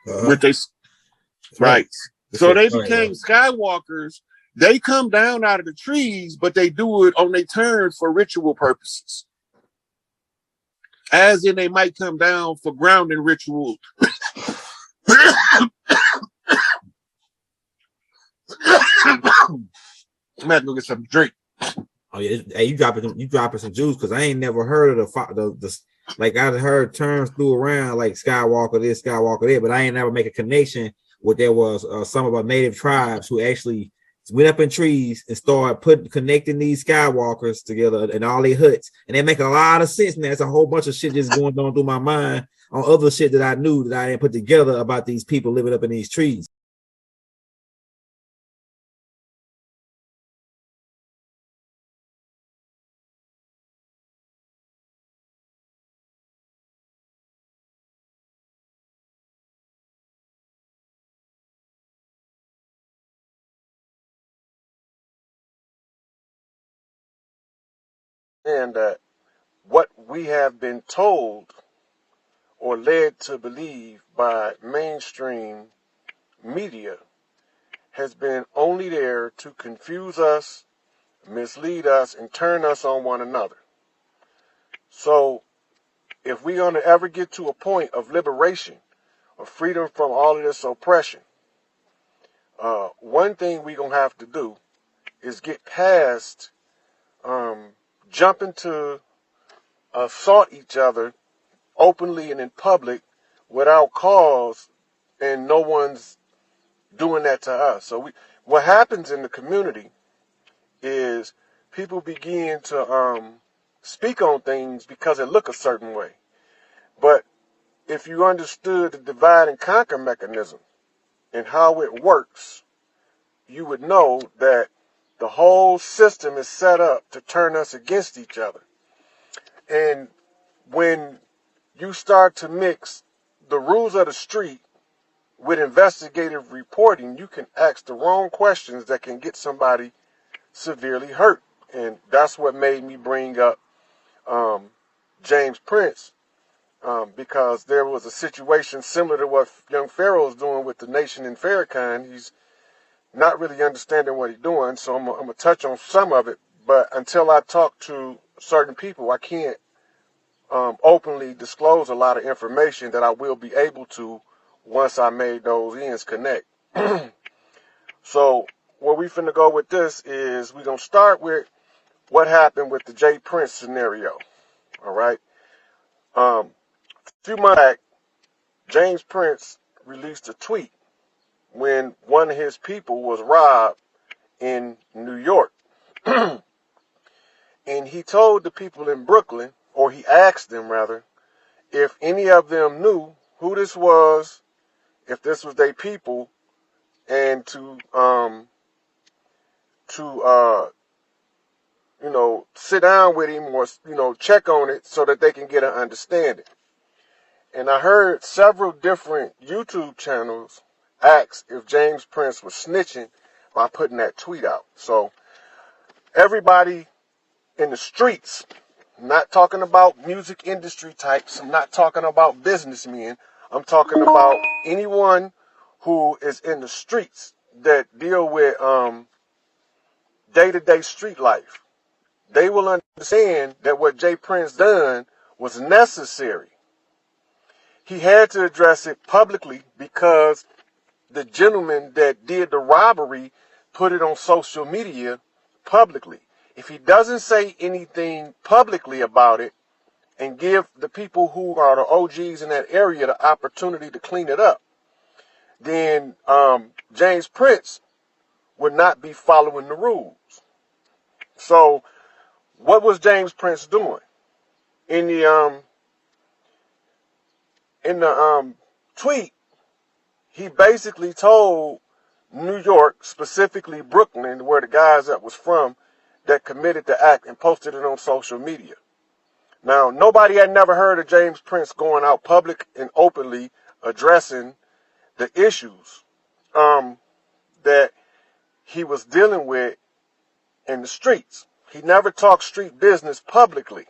with they right. So they became right, Skywalkers. They come down out of the trees, but they do it on their turn for ritual purposes. As in, they might come down for grounding rituals. I'm gonna go get some drink. Oh yeah, hey, you dropping some juice because I ain't never heard of the like I heard terms threw around like Skywalker this, Skywalker that, but I ain't never make a connection with there was some of our native tribes who actually went up in trees and started connecting these Skywalkers together and all their huts, and they make a lot of sense. Man, it's a whole bunch of shit just going on through my mind on other shit that I knew that I didn't put together about these people living up in these trees. And that what we have been told or led to believe by mainstream media has been only there to confuse us, mislead us, and turn us on one another. So if we're going to ever get to a point of liberation, of freedom from all of this oppression, one thing we're going to have to do is get past jumping to assault each other openly and in public without cause, and no one's doing that to us. So what happens in the community is people begin to speak on things because it look a certain way. But if you understood the divide and conquer mechanism and how it works, you would know that the whole system is set up to turn us against each other. And when you start to mix the rules of the street with investigative reporting, you can ask the wrong questions that can get somebody severely hurt. And that's what made me bring up James Prince, because there was a situation similar to what young Pharaoh's doing with the nation in Farrakhan. He's not really understanding what he's doing, so I'm going to touch on some of it. But until I talk to certain people, I can't openly disclose a lot of information that I will be able to once I made those ends connect. So where we finna go with this is we're going to start with what happened with the J. Prince scenario. All right. A few months back, James Prince released a tweet when one of his people was robbed in New York. And he told the people in Brooklyn, or he asked them rather, if any of them knew who this was, if this was their people, and to sit down with him or, check on it so that they can get an understanding. And I heard several different YouTube channels ask if James Prince was snitching by putting that tweet out. So everybody in the streets, I'm not talking about music industry types, I'm not talking about businessmen, I'm talking about anyone who is in the streets that deal with day-to-day street life. They will understand that what J. Prince done was necessary. He had to address it publicly because the gentleman that did the robbery put it on social media publicly. If he doesn't say anything publicly about it and give the people who are the OGs in that area the opportunity to clean it up, then James Prince would not be following the rules. So what was James Prince doing? In the tweet, he basically told New York, specifically Brooklyn, where the guys that was from, that committed the act, and posted it on social media. Now, nobody had never heard of James Prince going out public and openly addressing the issues that he was dealing with in the streets. He never talked street business publicly.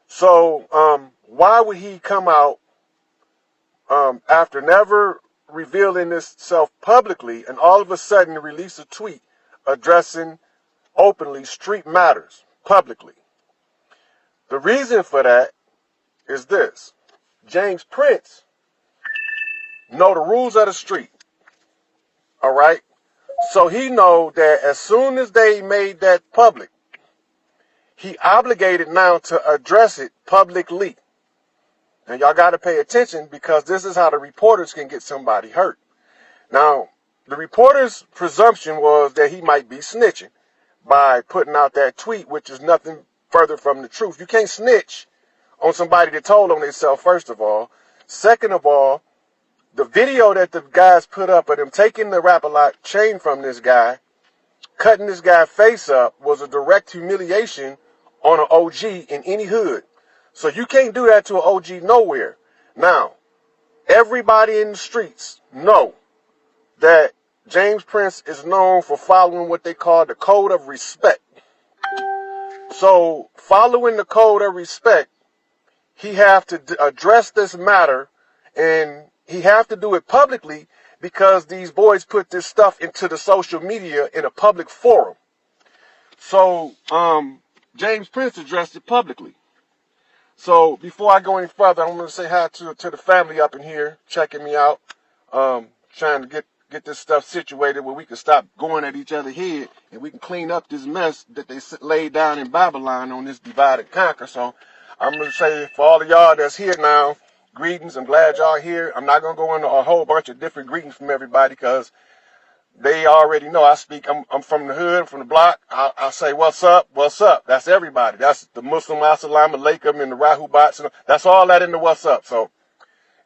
So why would he come out after never revealing itself publicly, and all of a sudden release a tweet addressing openly street matters publicly. The reason for that is this. James Prince know the rules of the street. All right? So he know that as soon as they made that public, he obligated now to address it publicly. And y'all got to pay attention because this is how the reporters can get somebody hurt. Now, the reporter's presumption was that he might be snitching by putting out that tweet, which is nothing further from the truth. You can't snitch on somebody that told on themselves, first of all. Second of all, the video that the guys put up of them taking the Rap-A-Lot chain from this guy, cutting this guy's face up, was a direct humiliation on an OG in any hood. So you can't do that to an OG nowhere. Now, everybody in the streets know that James Prince is known for following what they call the code of respect. So, following the code of respect, he have to address this matter, and he have to do it publicly because these boys put this stuff into the social media in a public forum. So, James Prince addressed it publicly. So, before I go any further, I'm going to say hi to the family up in here, checking me out, trying to get this stuff situated where we can stop going at each other's head and we can clean up this mess that they laid down in Babylon on this divide and conquer. So I'm going to say for all of y'all that's here now, greetings. I'm glad y'all here. I'm not going to go into a whole bunch of different greetings from everybody because they already know I speak. I'm from the hood, from the block. I'll say, what's up? What's up? That's everybody. That's the Muslim, Assalamu alaikum, and the Rahubats. That's all that in the what's up. So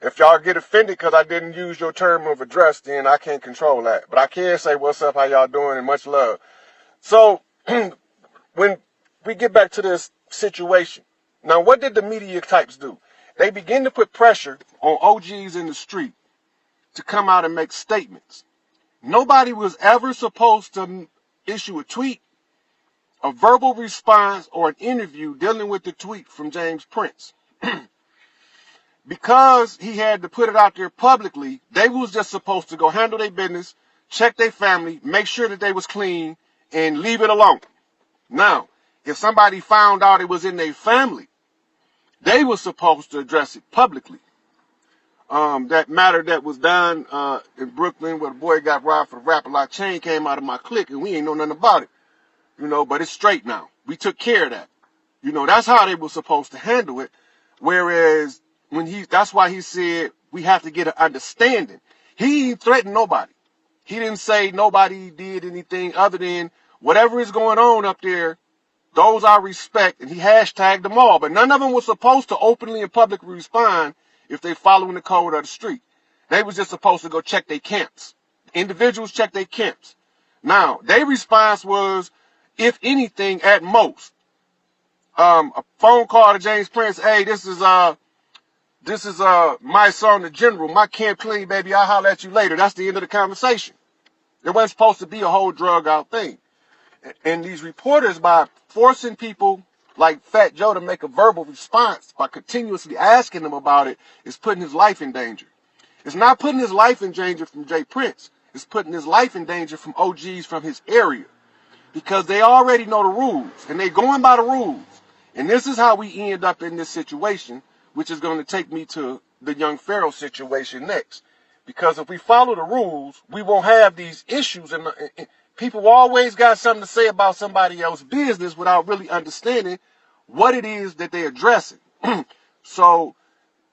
if y'all get offended because I didn't use your term of address, then I can't control that. But I can say what's up, how y'all doing, and much love. So when we get back to this situation, now what did the media types do? They begin to put pressure on OGs in the street to come out and make statements. Nobody was ever supposed to issue a tweet, a verbal response, or an interview dealing with the tweet from James Prince. Because he had to put it out there publicly, they was just supposed to go handle their business, check their family, make sure that they was clean, and leave it alone. Now, if somebody found out it was in their family, they were supposed to address it publicly. That matter that was done in Brooklyn where the boy got robbed for the Rap-A-Lot chain came out of my clique, and we ain't know nothing about it. But it's straight now. We took care of that. That's how they were supposed to handle it. Whereas that's why he said we have to get an understanding. He ain't threatened nobody. He didn't say nobody did anything other than whatever is going on up there, those I respect, and he hashtagged them all. But none of them was supposed to openly and publicly respond if they following the code of the street. They was just supposed to go check their camps. Individuals check their camps. Now, their response was, if anything, at most, a phone call to James Prince, hey, this is my son, the general. My camp clean, baby. I'll holler at you later. That's the end of the conversation. There wasn't supposed to be a whole drug out thing. And these reporters, by forcing people like Fat Joe to make a verbal response by continuously asking them about it, is putting his life in danger. It's not putting his life in danger from Jay Prince. It's putting his life in danger from OGs from his area. Because they already know the rules. And they're going by the rules. And this is how we end up in this situation, which is going to take me to the young Pharaoh situation next. Because if we follow the rules, we won't have these issues. And people always got something to say about somebody else's business without really understanding what it is that they're addressing. So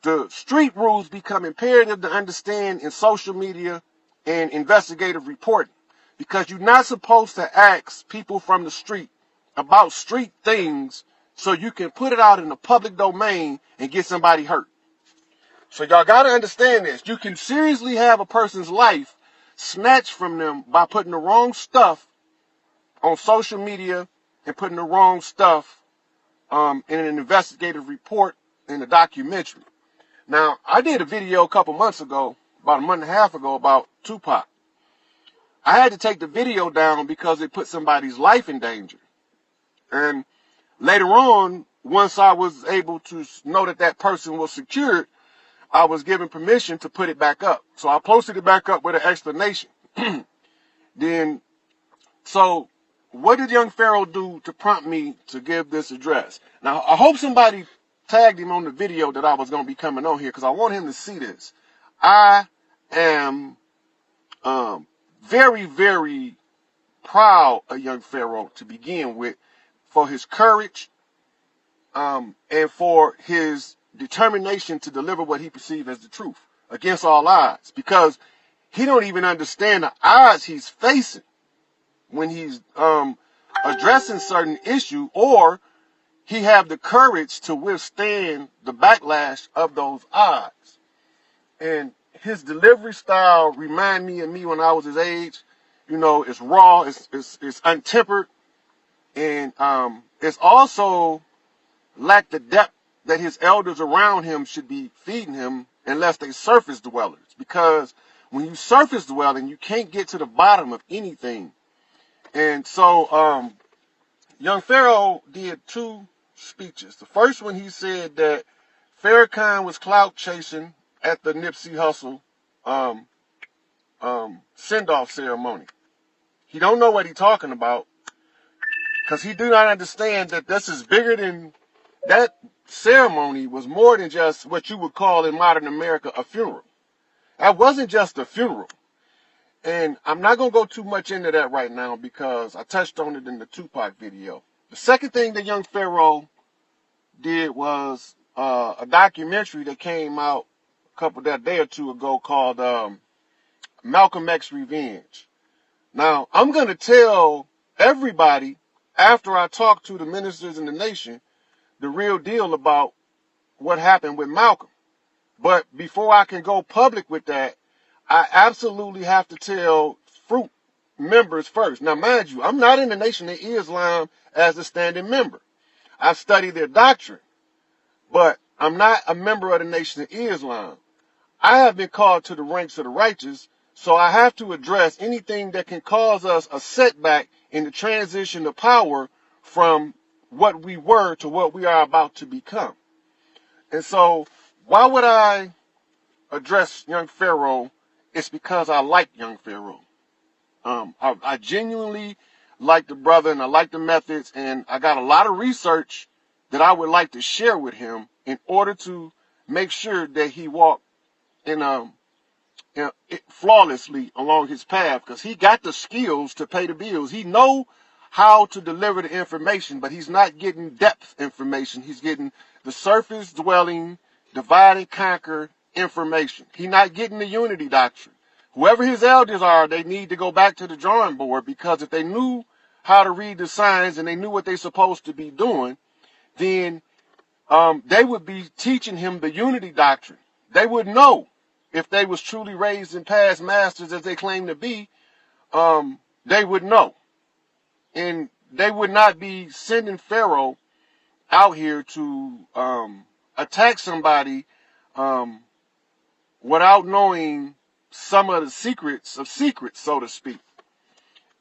the street rules become imperative to understand in social media and investigative reporting. Because you're not supposed to ask people from the street about street things so you can put it out in the public domain and get somebody hurt. So y'all got to understand this. You can seriously have a person's life snatched from them by putting the wrong stuff on social media and putting the wrong stuff in an investigative report in a documentary. Now, I did a video a couple months ago, about a month and a half ago, about Tupac. I had to take the video down because it put somebody's life in danger. And later on, once I was able to know that that person was secured, I was given permission to put it back up. So I posted it back up with an explanation. Then, so what did young Pharaoh do to prompt me to give this address? Now, I hope somebody tagged him on the video that I was going to be coming on here, because I want him to see this. I am very, very proud of young Pharaoh to begin with, for his courage and for his determination to deliver what he perceived as the truth against all odds, because he don't even understand the odds he's facing when he's addressing certain issue, or he have the courage to withstand the backlash of those odds. And his delivery style remind me of me when I was his age. You know, it's raw, it's untempered, and it's also lack the depth that his elders around him should be feeding him, unless they surface dwellers. Because when you surface dwelling, you can't get to the bottom of anything. And so young Pharaoh did 2 speeches. The first one, he said that Farrakhan was clout chasing at the Nipsey Hussle send-off ceremony. He don't know what he's talking about, because he do not understand that this is bigger than that. Ceremony was more than just what you would call in modern America a funeral. That wasn't just a funeral. And I'm not going to go too much into that right now, because I touched on it in the Tupac video. The second thing that young Pharaoh did was a documentary that came out that day or two ago called Malcolm X Revenge. Now, I'm going to tell everybody, after I talk to the ministers in the nation, the real deal about what happened with Malcolm. But before I can go public with that, I absolutely have to tell Fruit members first. Now, mind you, I'm not in the Nation of Islam as a standing member. I've studied their doctrine, but I'm not a member of the Nation of Islam. I have been called to the ranks of the righteous, so I have to address anything that can cause us a setback in the transition of power from what we were to what we are about to become. And so, why would I address young Pharaoh? It's because I like young Pharaoh. I genuinely like the brother, and I like the methods, and I got a lot of research that I would like to share with him in order to make sure that he walked flawlessly along his path, because he got the skills to pay the bills. He know how to deliver the information, but he's not getting depth information. He's getting the surface dwelling, divide and conquer information. He's not getting the unity doctrine. Whoever his elders are, they need to go back to the drawing board, because if they knew how to read the signs and they knew what they're supposed to be doing, then they would be teaching him the unity doctrine. They would know, if they was truly raised in past masters as they claim to be, they would know. And they would not be sending Pharaoh out here to attack somebody without knowing some of the secrets of secrets, so to speak.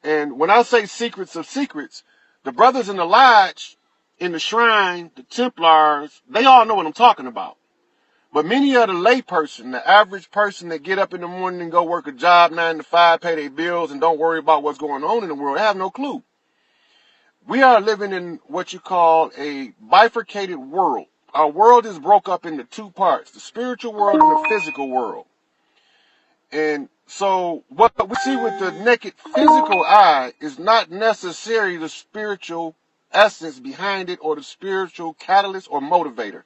And when I say secrets of secrets, the brothers in the lodge, in the shrine, the Templars, they all know what I'm talking about. But many of the lay person, the average person that get up in the morning and go work a job 9 to 5, pay their bills, and don't worry about what's going on in the world, they have no clue. We are living in what you call a bifurcated world. Our world is broke up into 2 parts, the spiritual world and the physical world. And so what we see with the naked physical eye is not necessarily the spiritual essence behind it, or the spiritual catalyst or motivator.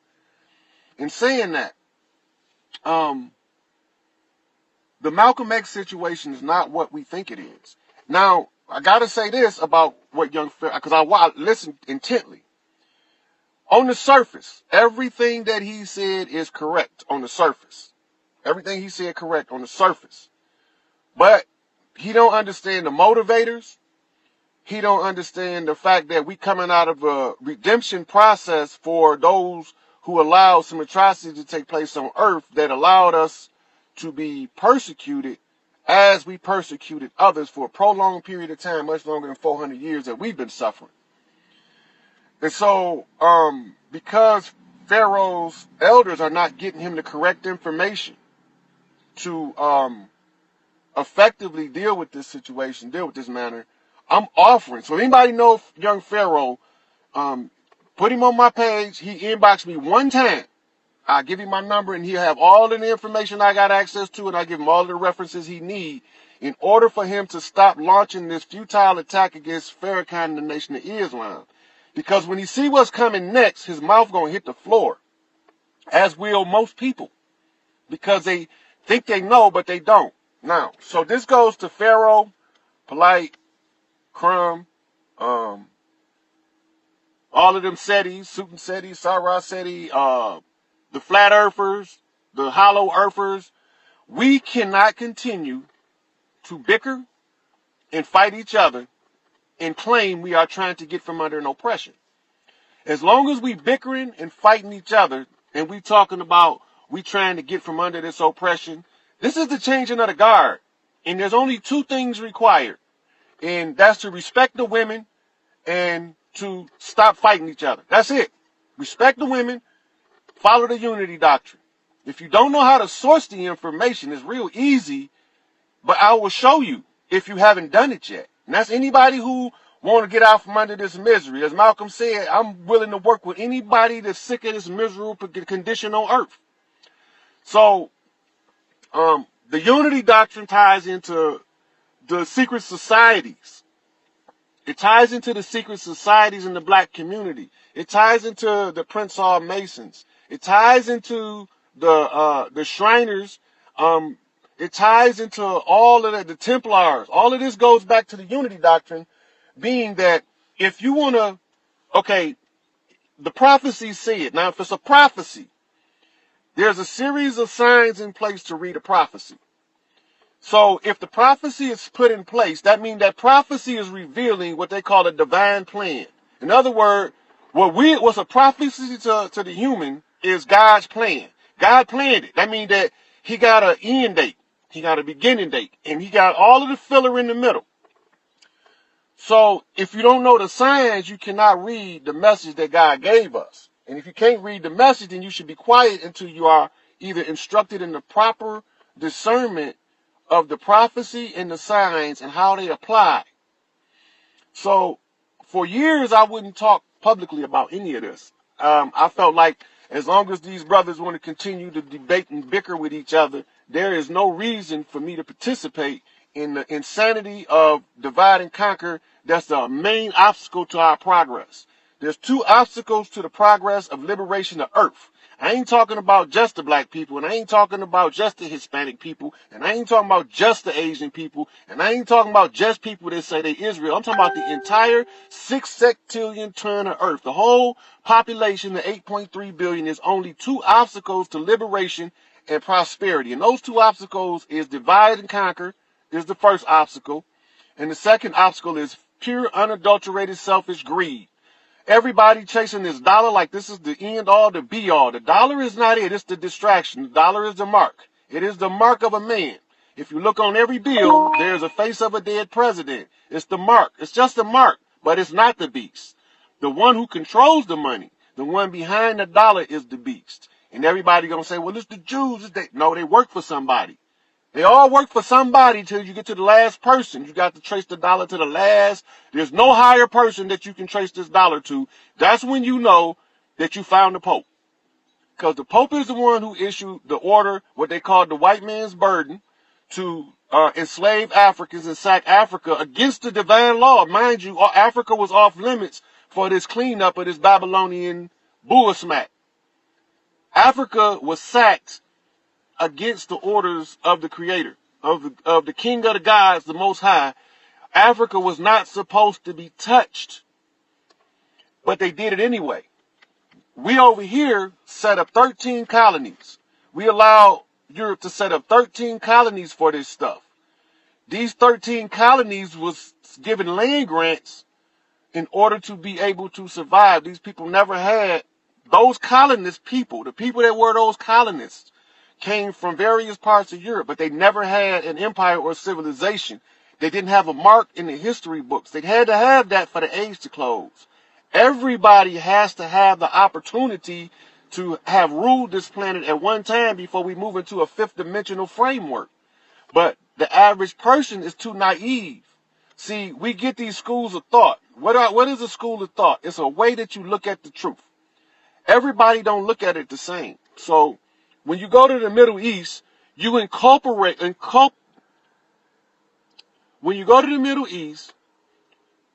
In saying that, the Malcolm X situation is not what we think it is. Now, I gotta say this about what young Pharaoh, because I listened intently. On the surface, everything that he said is correct on the surface. Everything he said correct on the surface. But he don't understand the motivators. He don't understand the fact that we coming out of a redemption process for those who allowed some atrocities to take place on earth that allowed us to be persecuted as we persecuted others for a prolonged period of time, much longer than 400 years that we've been suffering. And so, because Pharaoh's elders are not getting him the correct information to effectively deal with this situation, deal with this matter, I'm offering. So if anybody know young Pharaoh, put him on my page. He inboxed me one time. I give him my number, and he'll have all of the information I got access to, and I give him all the references he need in order for him to stop launching this futile attack against Farrakhan and the Nation of Islam. Because when he see what's coming next, his mouth gonna hit the floor, as will most people, because they think they know, but they don't. Now, so this goes to Pharaoh, Polite, Crumb, all of them Setis, Sutan Seti, Sarah Seti, the Flat Earthers, the Hollow Earthers. We cannot continue to bicker and fight each other and claim we are trying to get from under an oppression. As long as we bickering and fighting each other and we talking about we trying to get from under this oppression, this is the changing of the guard. And there's only two things required. And that's to respect the women and to stop fighting each other. That's it. Respect the women, follow the unity doctrine. If you don't know how to source the information, it's real easy, but I will show you if you haven't done it yet. And that's anybody who want to get out from under this misery. As Malcolm said, I'm willing to work with anybody that's sick of this miserable condition on earth. So, the unity doctrine ties into the secret societies. It ties into the secret societies in the black community. It ties into the Prince Hall Masons. It ties into the Shriners. It ties into all of the Templars. All of this goes back to the unity doctrine, being that if you want to, okay, the prophecy said, now if it's a prophecy, there's a series of signs in place to read a prophecy. So if the prophecy is put in place, that means that prophecy is revealing what they call a divine plan. In other words, what's a prophecy to the human is God's plan. God planned it. That means that he got an end date. He got a beginning date. And he got all of the filler in the middle. So if you don't know the signs, you cannot read the message that God gave us. And if you can't read the message, then you should be quiet until you are either instructed in the proper discernment of the prophecy and the signs and how they apply. So for years, I wouldn't talk publicly about any of this. I felt like as long as these brothers want to continue to debate and bicker with each other, there is no reason for me to participate in the insanity of divide and conquer. That's the main obstacle to our progress. There's two obstacles to the progress of liberation of earth. I ain't talking about just the black people, and I ain't talking about just the Hispanic people, and I ain't talking about just the Asian people, and I ain't talking about just people that say they Israel. I'm talking about the entire 6 sextillion ton of earth. The whole population, the 8.3 billion, is only two obstacles to liberation and prosperity. And those two obstacles is divide and conquer, is the first obstacle. And the second obstacle is pure, unadulterated, selfish greed. Everybody chasing this dollar like this is the end all, the be all. The dollar is not it. It's the distraction. The dollar is the mark. It is the mark of a man. If you look on every bill, there's a face of a dead president. It's the mark. It's just a mark, but it's not the beast. The one who controls the money, the one behind the dollar, is the beast. And everybody gonna say, well, it's the Jews. No, they work for somebody. They all work for somebody till you get to the last person. You got to trace the dollar to the last. There's no higher person that you can trace this dollar to. That's when you know that you found the Pope. Because the Pope is the one who issued the order, what they call the white man's burden, to enslave Africans and sack Africa against the divine law. Mind you, Africa was off limits for this cleanup of this Babylonian bull smack. Africa was sacked against the orders of the Creator, of the King of the gods, the Most High. Africa was not supposed to be touched, but they did it anyway. We over here set up 13 colonies. We allow Europe to set up 13 colonies for this stuff. These 13 colonies was given land grants in order to be able to survive. These people never had, those colonist people, the people that were those colonists, came from various parts of Europe, but they never had an empire or civilization. They didn't have a mark in the history books. They had to have that for the age to close. Everybody has to have the opportunity to have ruled this planet at one time before we move into a fifth dimensional framework. But the average person is too naive. See, we get these schools of thought. What is a school of thought? It's a way that you look at the truth. Everybody don't look at it the same. So when you go to the Middle East, when you go to the Middle East,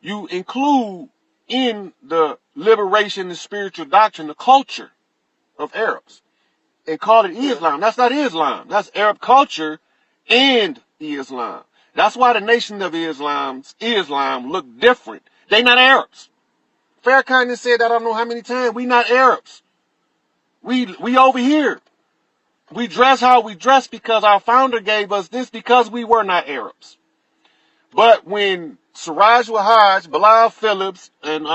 you include in the liberation and spiritual doctrine the culture of Arabs and call it Islam. That's not Islam. That's Arab culture and Islam. That's why the Nation of Islam look different. They not Arabs. Farrakhan has said that I don't know how many times. We not Arabs. We over here. We dress how we dress because our founder gave us this because we were not Arabs. But when Siraj Wahaj, Bilal Phillips, and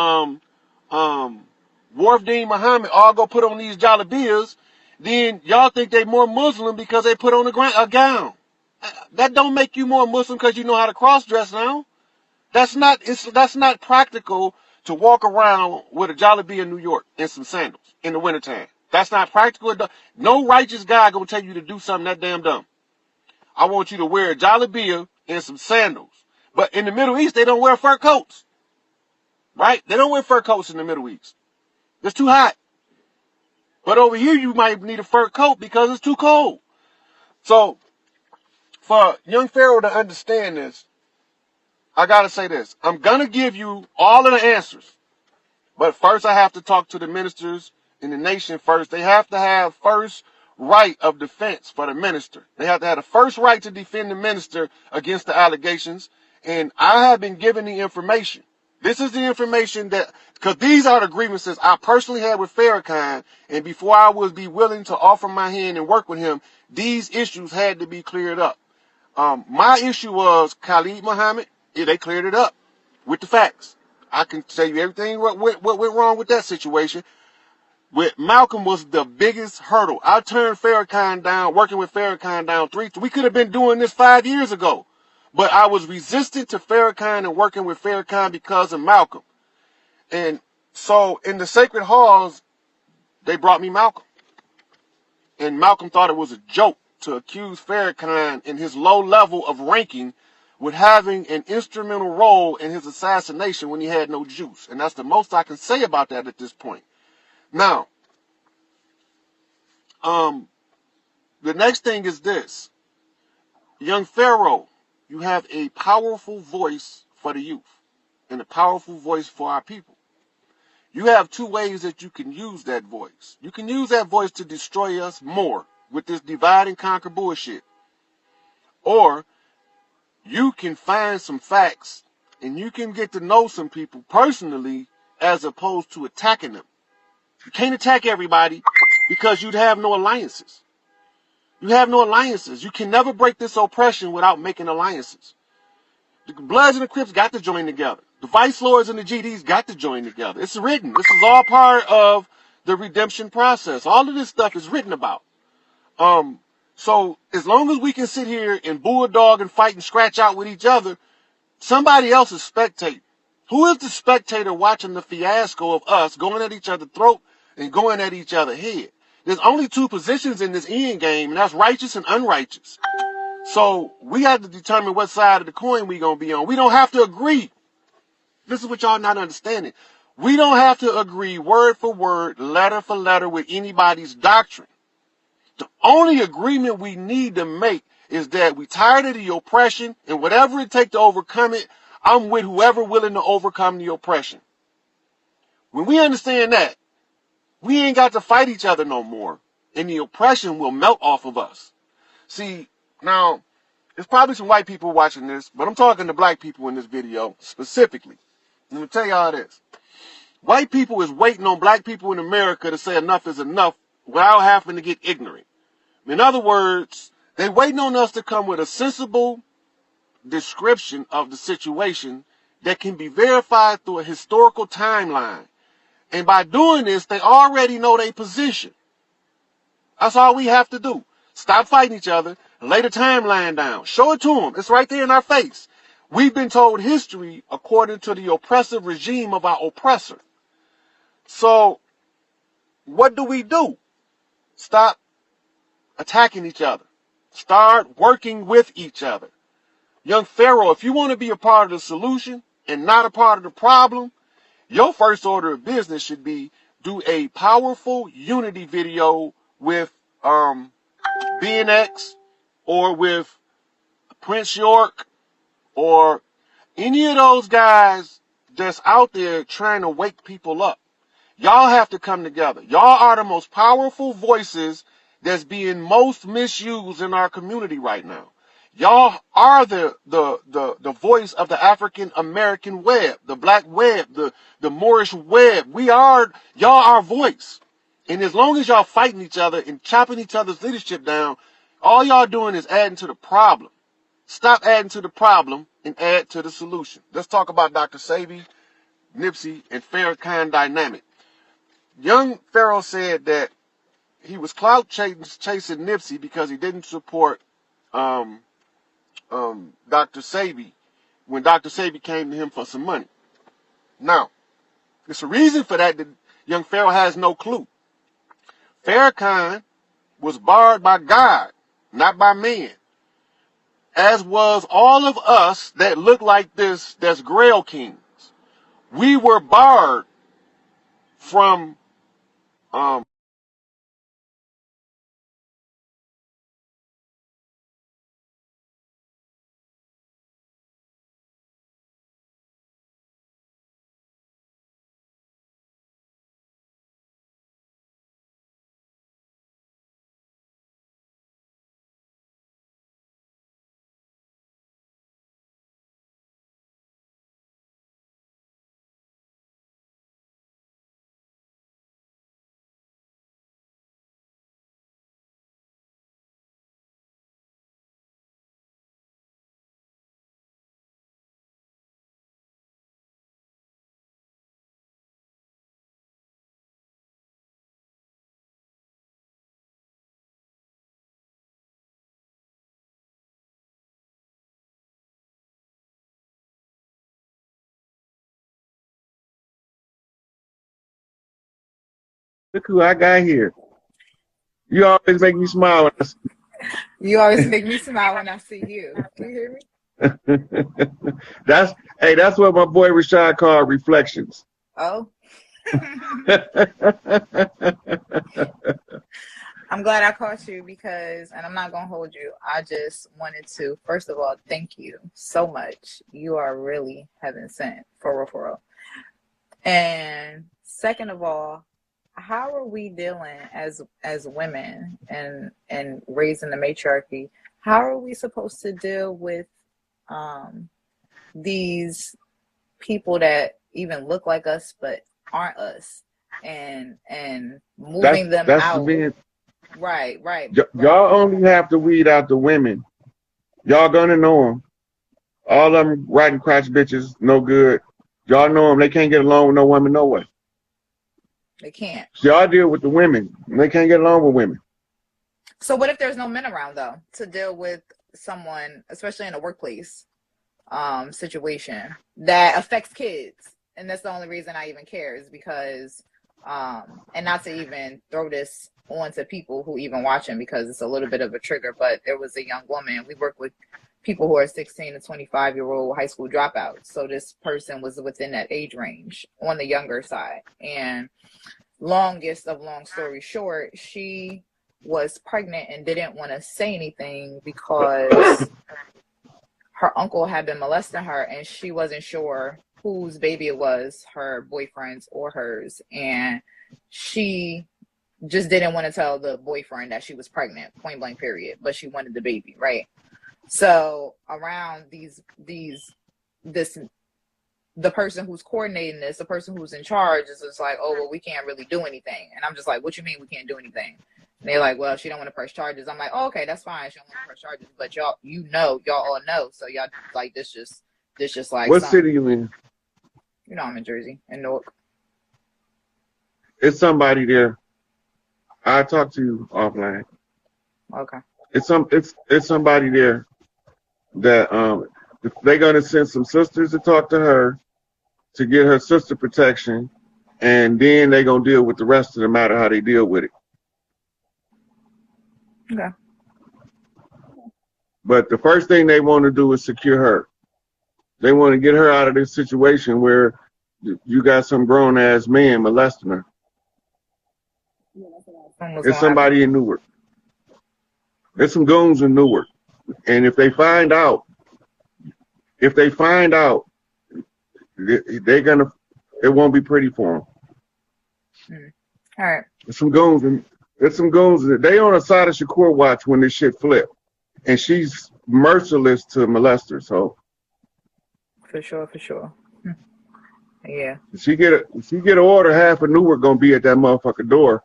Wharfdeen Muhammad all go put on these jalabiyas, then y'all think they more Muslim because they put on a gown. That don't make you more Muslim because you know how to cross dress now. That's not practical to walk around with a jalabiyah in New York and some sandals in the wintertime. That's not practical. No righteous guy gonna tell you to do something that damn dumb. I want you to wear a jalabiyah and some sandals. But in the Middle East, they don't wear fur coats. Right? They don't wear fur coats in the Middle East. It's too hot. But over here, you might need a fur coat because it's too cold. So, for young Pharaoh to understand this, I gotta say this. I'm gonna give you all of the answers. But first, I have to talk to the ministers in the nation first. They have to have first right of defense for the minister. They have to have the first right to defend the minister against the allegations. And I have been given the information. This is the information that, because these are the grievances I personally had with Farrakhan, and before I would be willing to offer my hand and work with him, these issues had to be cleared up. My issue was Khalid Muhammad. Yeah, they cleared it up with the facts. I can tell you everything what went wrong with that situation. With Malcolm was the biggest hurdle. I turned Farrakhan down, working with Farrakhan down we could have been doing this 5 years ago. But I was resistant to Farrakhan and working with Farrakhan because of Malcolm. And so in the sacred halls, they brought me Malcolm. And Malcolm thought it was a joke to accuse Farrakhan in his low level of ranking with having an instrumental role in his assassination when he had no juice. And that's the most I can say about that at this point. Now, the next thing is this. Young Pharaoh, you have a powerful voice for the youth and a powerful voice for our people. You have two ways that you can use that voice. You can use that voice to destroy us more with this divide and conquer bullshit. Or you can find some facts and you can get to know some people personally as opposed to attacking them. You can't attack everybody because you'd have no alliances. You have no alliances. You can never break this oppression without making alliances. The Bloods and the Crips got to join together. The Vice Lords and the GDs got to join together. It's written. This is all part of the redemption process. All of this stuff is written about. So as long as we can sit here and bulldog and fight and scratch out with each other, somebody else is spectating. Who is the spectator watching the fiasco of us going at each other's throat and going at each other's head? There's only two positions in this end game, and that's righteous and unrighteous. So we have to determine what side of the coin we're going to be on. We don't have to agree. This is what y'all not understanding. We don't have to agree word for word, letter for letter with anybody's doctrine. The only agreement we need to make is that we tired of the oppression, and whatever it takes to overcome it, I'm with whoever willing to overcome the oppression. When we understand that, we ain't got to fight each other no more, and the oppression will melt off of us. See, now, there's probably some white people watching this, but I'm talking to black people in this video specifically. Let me tell y'all this. White people is waiting on black people in America to say enough is enough without having to get ignorant. In other words, they waiting on us to come with a sensible description of the situation that can be verified through a historical timeline. And by doing this, they already know their position. That's all we have to do. Stop fighting each other and lay the timeline down. Show it to them. It's right there in our face. We've been told history according to the oppressive regime of our oppressor. So what do? Stop attacking each other. Start working with each other. Young Pharaoh, if you want to be a part of the solution and not a part of the problem, your first order of business should be do a powerful unity video with BNX or with Prince York or any of those guys that's out there trying to wake people up. Y'all have to come together. Y'all are the most powerful voices that's being most misused in our community right now. Y'all are the voice of the African American web, the black web, the Moorish web. Y'all our voice. And as long as y'all fighting each other and chopping each other's leadership down, all y'all doing is adding to the problem. Stop adding to the problem and add to the solution. Let's talk about Dr. Sebi, Nipsey, and Farrakhan dynamic. Young Pharaoh said that he was clout chasing Nipsey because he didn't support Dr. Sebi when Dr. Sebi came to him for some money. Now, there's a reason for that young Pharaoh has no clue. Farrakhan was barred by God, not by man. As was all of us that look like this, that's Grail Kings. We were barred from Look who I got here. You always make me smile when I see You always make me smile when I see you. Can you hear me? that's what my boy Rashad called reflections. Oh. I'm glad I caught you because, and I'm not going to hold you, I just wanted to, first of all, thank you so much. You are really heaven sent, for real. And second of all, how are we dealing as women and raising the matriarchy? How are we supposed to deal with these people that even look like us but aren't us, and moving them out? Right. Y'all only have to weed out the women. Y'all gonna know them. All of them riding crotch bitches, no good. Y'all know them. They can't get along with no woman, no way. They can't. So y'all deal with the women. They can't get along with women. So what if there's no men around though to deal with someone, especially in a workplace situation that affects kids? And that's the only reason I even care is because, and not to even throw this on to people who even watching because it's a little bit of a trigger, but there was a young woman. We work with people who are 16 to 25-year-old high school dropouts. So this person was within that age range on the younger side. And longest of long story short, she was pregnant and didn't want to say anything because her uncle had been molesting her and she wasn't sure whose baby it was, her boyfriend's or hers. And she just didn't want to tell the boyfriend that she was pregnant, point blank period, but she wanted the baby, right? So around the person who's coordinating this, the person who's in charge is just like, oh, well, we can't really do anything. And I'm just like, what you mean we can't do anything? And they're like, well, she don't want to press charges. I'm like, oh, okay, that's fine. She don't want to press charges. But y'all all know. So y'all like this just like what city you in? You know I'm in Jersey, in Newark. It's somebody there. I'll talk to you offline. Okay. It's somebody there that they're gonna send some sisters to talk to her to get her sister protection, and then they gonna deal with the rest of the matter how they deal with it. Okay. But the first thing they want to do is secure her. They want to get her out of this situation where you got some grown ass man molesting her. It's somebody in Newark. There's some goons in Newark, and if they find out, they're gonna. It won't be pretty for them. All right. There's some goons, and they on the side of Shakur watch when this shit flip, and she's merciless to molesters. So for sure. Yeah. if she get an order, half of Newark gonna be at that motherfucking door.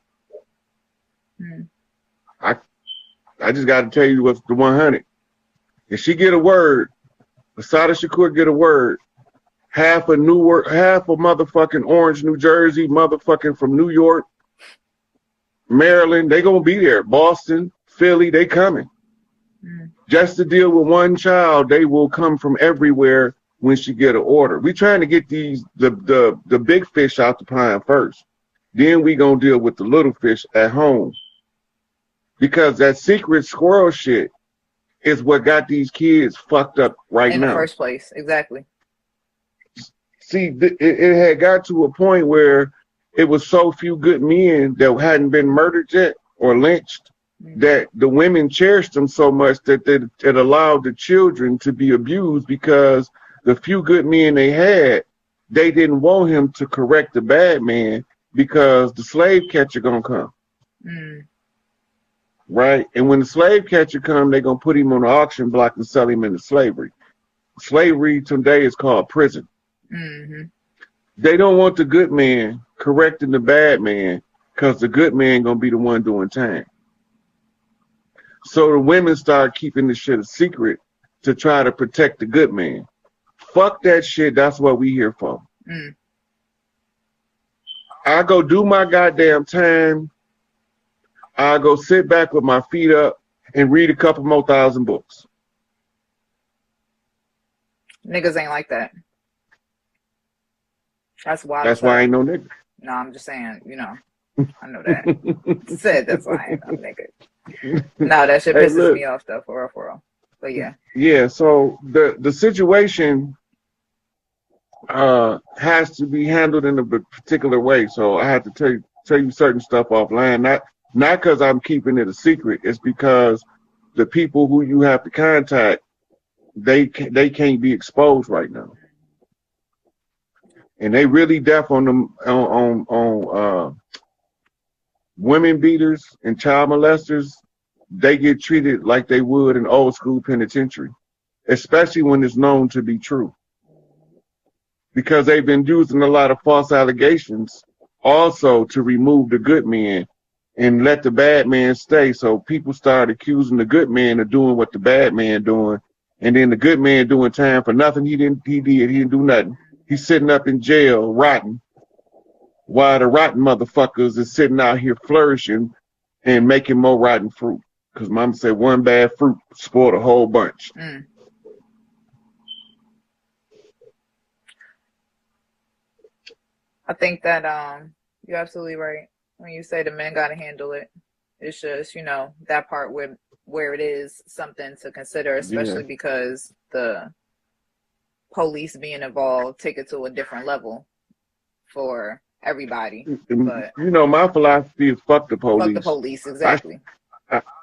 I just got to tell you what's the 100. If she get a word, Asada Shakur get a word, half of Newark, half of motherfucking Orange, New Jersey, motherfucking from New York, Maryland, they gonna be there. Boston, Philly, they coming. Just to deal with one child, they will come from everywhere when she get an order. We trying to get the big fish out the pond first. Then we gonna deal with the little fish at home. Because that secret squirrel shit is what got these kids fucked up right now. In the first place, exactly. See, it had got to a point where it was so few good men that hadn't been murdered yet or lynched that the women cherished them so much that it allowed the children to be abused because the few good men they had, they didn't want him to correct the bad man because the slave catcher gonna come. Right? And when the slave catcher come, they're going to put him on the auction block and sell him into slavery. Slavery today is called prison. They don't want the good man correcting the bad man because the good man going to be the one doing time. So the women start keeping the shit a secret to try to protect the good man. Fuck that shit. That's what we here for. I go do my goddamn time. I go sit back with my feet up and read a couple more 1,000 books. Niggas ain't like that. That's why. That's why I ain't no nigga. No, I'm just saying, you know, I know that. Said that's why I ain't no nigga. No, that shit pisses me off though, for real. But yeah. Yeah, so the situation has to be handled in a particular way. So I have to tell you certain stuff offline. Not because I'm keeping it a secret. It's because the people who you have to contact, they can't be exposed right now, and they really deaf on them on women beaters and child molesters. They get treated like they would in old school penitentiary, especially when it's known to be true, because they've been using a lot of false allegations also to remove the good men and let the bad man stay. So people start accusing the good man of doing what the bad man doing, and then the good man doing time for nothing. He didn't do nothing. He's sitting up in jail rotten, while the rotten motherfuckers is sitting out here flourishing and making more rotten fruit. Because mama said one bad fruit spoiled a whole bunch. I think that you're absolutely right when you say the men got to handle it. It's just, you know, that part where it is something to consider, especially because the police being involved take it to a different level for everybody. But you know, my philosophy is fuck the police. Fuck the police, exactly.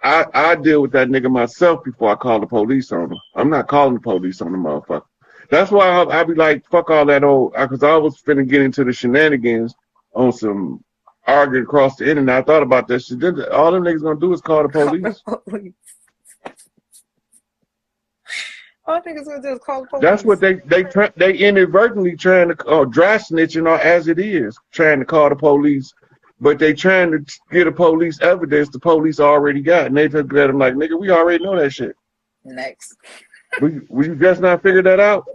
I deal with that nigga myself before I call the police on him. I'm not calling the police on the motherfucker. That's why I be like, fuck all that old, because I was finna get into the shenanigans on some arguing across the internet. I thought about that shit. All them niggas gonna do is call the police. All niggas gonna do is call the police. That's what they inadvertently trying to, dry snitching, or as it is, trying to call the police. But they trying to get a police evidence the police already got. And they just let them like, nigga, we already know that shit. Next. we just not figured that out.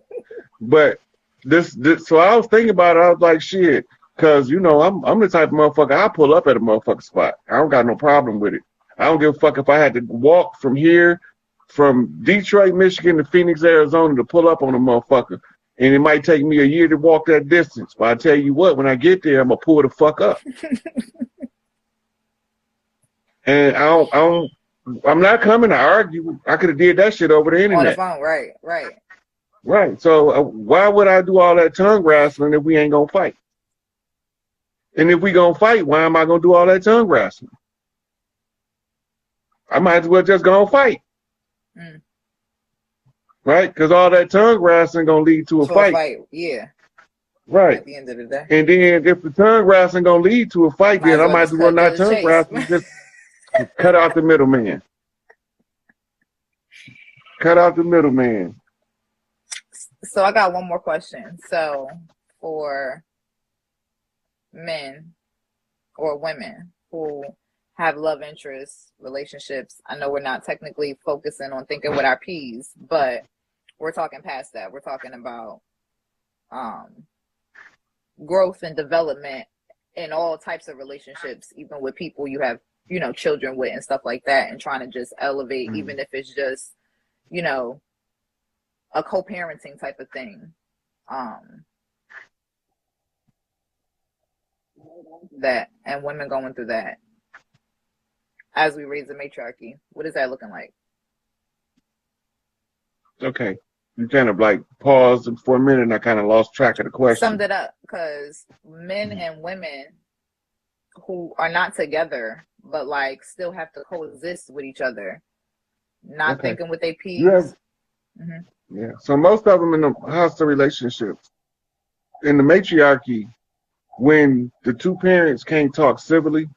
But this, so I was thinking about it. I was like, shit, because, you know, I'm the type of motherfucker, I pull up at a motherfucker spot. I don't got no problem with it. I don't give a fuck if I had to walk from here, from Detroit, Michigan to Phoenix, Arizona to pull up on a motherfucker. And it might take me a year to walk that distance. But I tell you what, when I get there, I'm gonna pull the fuck up. And I'm not coming to argue. I could have did that shit over the internet. On the phone, right. Right. So why would I do all that tongue wrestling if we ain't gonna fight? And if we gonna fight, why am I gonna do all that tongue wrestling? I might as well just go and fight. Right? Because all that tongue wrestling gonna lead to a fight. Yeah. Right. At the end of the day. And then if the tongue wrestling gonna lead to a fight, then I might as well not tongue wrestling. Just cut out the middleman. Cut out the middleman. So I got one more question. So for men or women who have love interests, relationships, I know we're not technically focusing on thinking with our P's, but we're talking past that. We're talking about growth and development in all types of relationships, even with people you have, you know, children with and stuff like that, and trying to just elevate, even if it's just, you know, a co-parenting type of thing. That, and women going through that as we raise the matriarchy. What is that looking like? Okay. You kind of like paused for a minute and I kind of lost track of the question. Summed it up, because men and women who are not together, but like still have to coexist with each other, not thinking with their P's. Yeah. So most of them in the hostile relationships, in the matriarchy, when the two parents can't talk civilly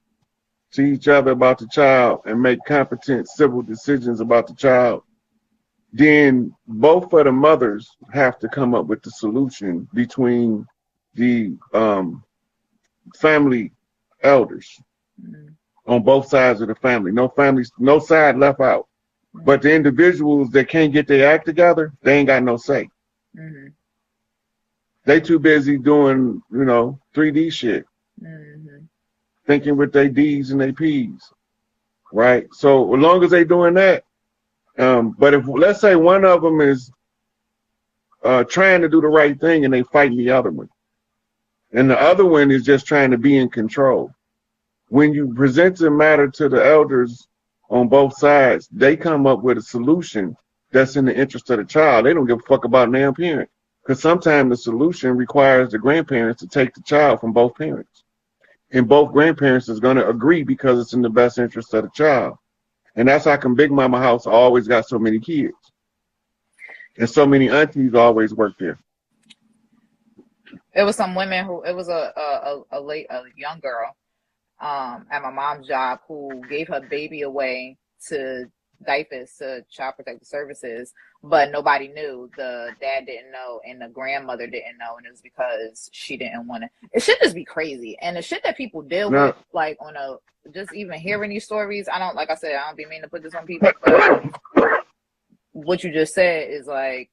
to each other about the child and make competent civil decisions about the child, then both of the mothers have to come up with the solution between the family elders on both sides of the family. No side left out. But the individuals that can't get their act together, they ain't got no say. They too busy doing, 3D shit. Thinking with their D's and their P's. Right? So as long as they doing that, but if, let's say one of them is trying to do the right thing and they fighting the other one, and the other one is just trying to be in control. When you present the matter to the elders on both sides, they come up with a solution that's in the interest of the child. They don't give a fuck about their parent, because sometimes the solution requires the grandparents to take the child from both parents, and both grandparents is going to agree because it's in the best interest of the child. And that's how come Big Mama house always got so many kids, and so many aunties always work there. It was some women who, it was a young girl at my mom's job who gave her baby away to diapers, to Child Protective Services, but nobody knew. The dad didn't know and the grandmother didn't know, and it was because she didn't want to. It should just be crazy. And the shit that people deal with, like on a, just even hearing these stories, I don't, like I said, I don't be mean to put this on people, but what you just said is like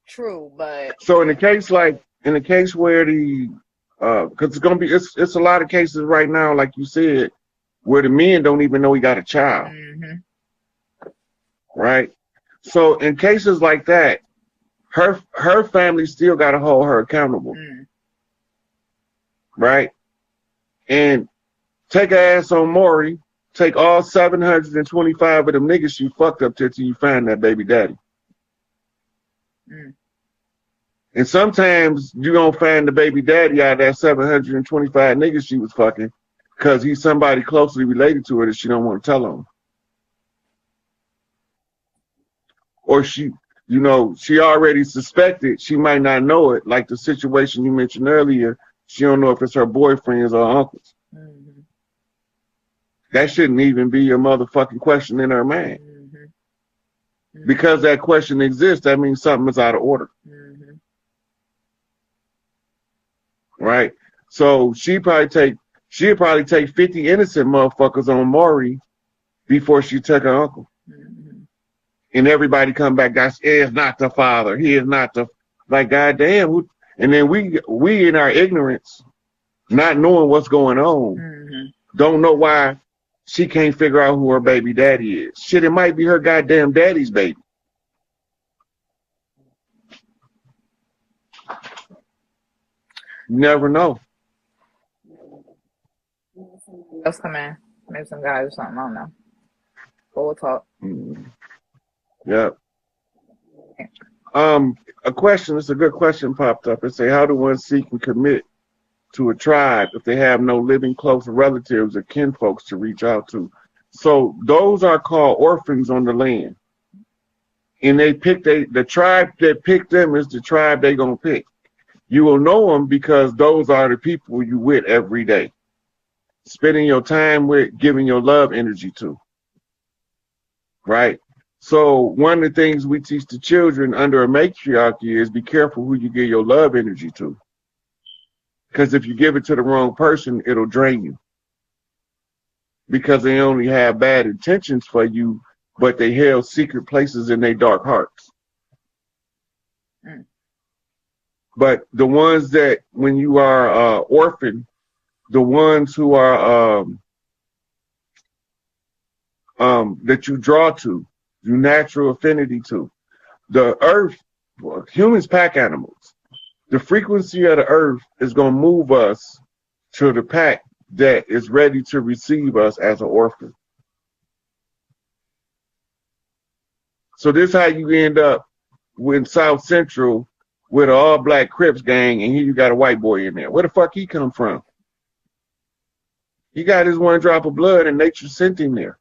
true. But so in the case where the because it's gonna be, it's a lot of cases right now, like you said, where the men don't even know he got a child. Right? So in cases like that, her family still got to hold her accountable. Right? And take her ass on Maury, take all 725 of them niggas you fucked up till you find that baby daddy. And sometimes you gonna find the baby daddy out of that 725 niggas she was fucking, because he's somebody closely related to her that she don't want to tell on. Or she already suspected, she might not know it, like the situation you mentioned earlier, she don't know if it's her boyfriends or uncles. That shouldn't even be a motherfucking question in her mind. Because that question exists, that means something is out of order. Right? So she'd probably take 50 innocent motherfuckers on Maury before she took her uncle. And everybody come back, he is not the father. He is not the, like, goddamn. And then we in our ignorance, not knowing what's going on, don't know why she can't figure out who her baby daddy is. Shit, it might be her goddamn daddy's baby. You never know. Let's come in. Maybe some guys or something. I don't know. But we'll talk. Yeah. A question. It's a good question popped up. It say, how do one seek and commit to a tribe if they have no living close relatives or kinfolks to reach out to? So those are called orphans on the land. And they pick the tribe that picked them is the tribe they gonna pick. You will know them because those are the people you with every day, spending your time with, giving your love energy to. Right? So one of the things we teach the children under a matriarchy is be careful who you give your love energy to. Because if you give it to the wrong person, it'll drain you. Because they only have bad intentions for you, but they held secret places in their dark hearts. But the ones that, when you are orphan, the ones who are that you draw to, your natural affinity to, the earth, humans pack animals. The frequency of the earth is going to move us to the pack that is ready to receive us as an orphan. So this is how you end up in South Central with an all-black Crips gang, and here you got a white boy in there. Where the fuck he come from? He got his one drop of blood, and nature sent him there.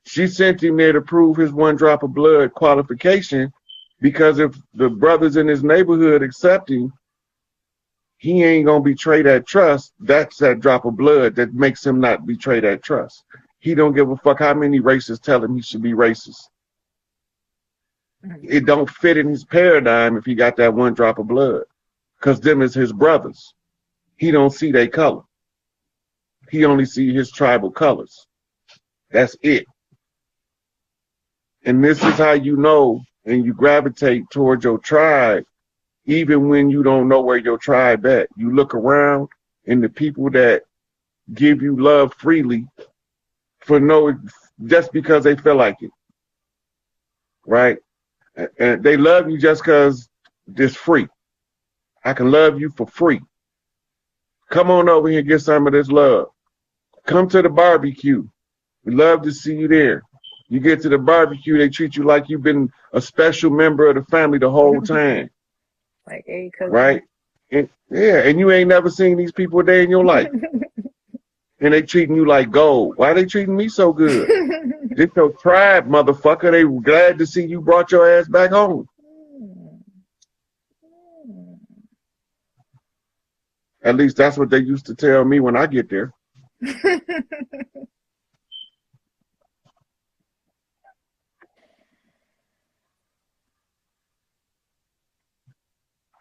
She sent him there to prove his one drop of blood qualification, because if the brothers in his neighborhood accept him, he ain't going to betray that trust. That's that drop of blood that makes him not betray that trust. He don't give a fuck how many racists tell him he should be racist. It don't fit in his paradigm if he got that one drop of blood, because them is his brothers. He don't see their color. He only see his tribal colors. That's it. And this is how you know and you gravitate towards your tribe, even when you don't know where your tribe at. You look around, and the people that give you love freely just because they feel like it, right? And they love you just because it's free. I can love you for free. Come on over here and get some of this love. Come to the barbecue. We love to see you there. You get to the barbecue, they treat you like you've been a special member of the family the whole time. Like, hey, cousin. Right? And you ain't never seen these people a day in your life. And they treating you like gold. Why they treating me so good? This your tribe, motherfucker. They were glad to see you brought your ass back home. At least that's what they used to tell me when I get there.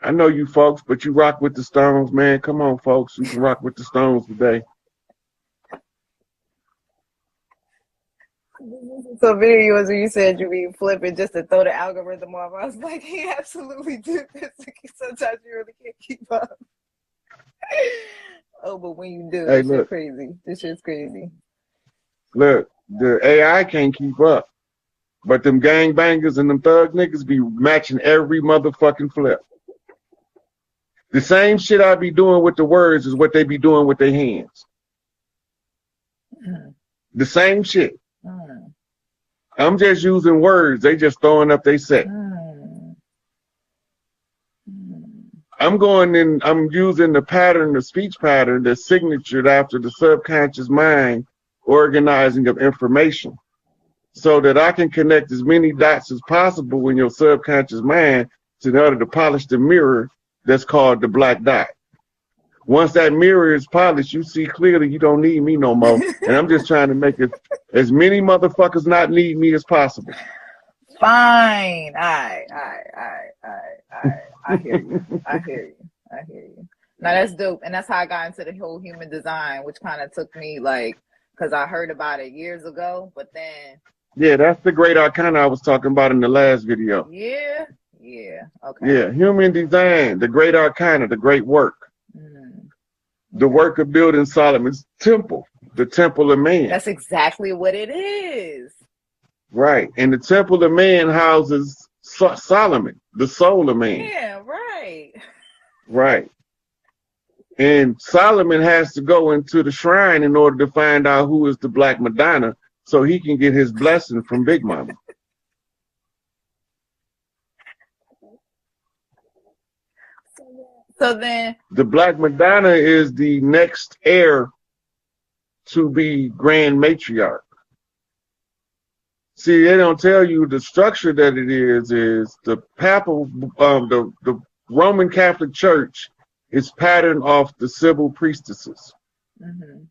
I know you folks, but you rock with the Stones, man. Come on, folks. You can rock with the Stones today. So videos where you said you be flipping just to throw the algorithm off. I was like, he absolutely did this. Sometimes you really can't keep up. Oh, but when you do, this shit's crazy. This shit's crazy. Look, the AI can't keep up. But them gangbangers and them thug niggas be matching every motherfucking flip. The same shit I be doing with the words is what they be doing with their hands. The same shit. I'm just using words. They just throwing up they set. I'm going in, I'm using the pattern, the speech pattern that's signatured after the subconscious mind organizing of information, so that I can connect as many dots as possible in your subconscious mind in order to polish the mirror that's called the black dot. Once that mirror is polished, you see clearly you don't need me no more. And I'm just trying to make it as many motherfuckers not need me as possible. Fine. I hear you. I hear you. Now that's dope. And that's how I got into the whole human design, which kind of took me because I heard about it years ago, but then. Yeah, that's the great arcana I was talking about in the last video. Yeah. Okay. Yeah, human design, the great arcana, the great work. The work of building Solomon's temple, the temple of man. That's exactly what it is. Right. And the temple of man houses Solomon, the soul of man. Yeah, right. Right. And Solomon has to go into the shrine in order to find out who is the Black Madonna so he can get his blessing from Big Mama. So then The Black Madonna is the next heir to be Grand Matriarch. See, they don't tell you the structure that it is the papal, the Roman Catholic Church is patterned off the civil priestesses. mm-hmm.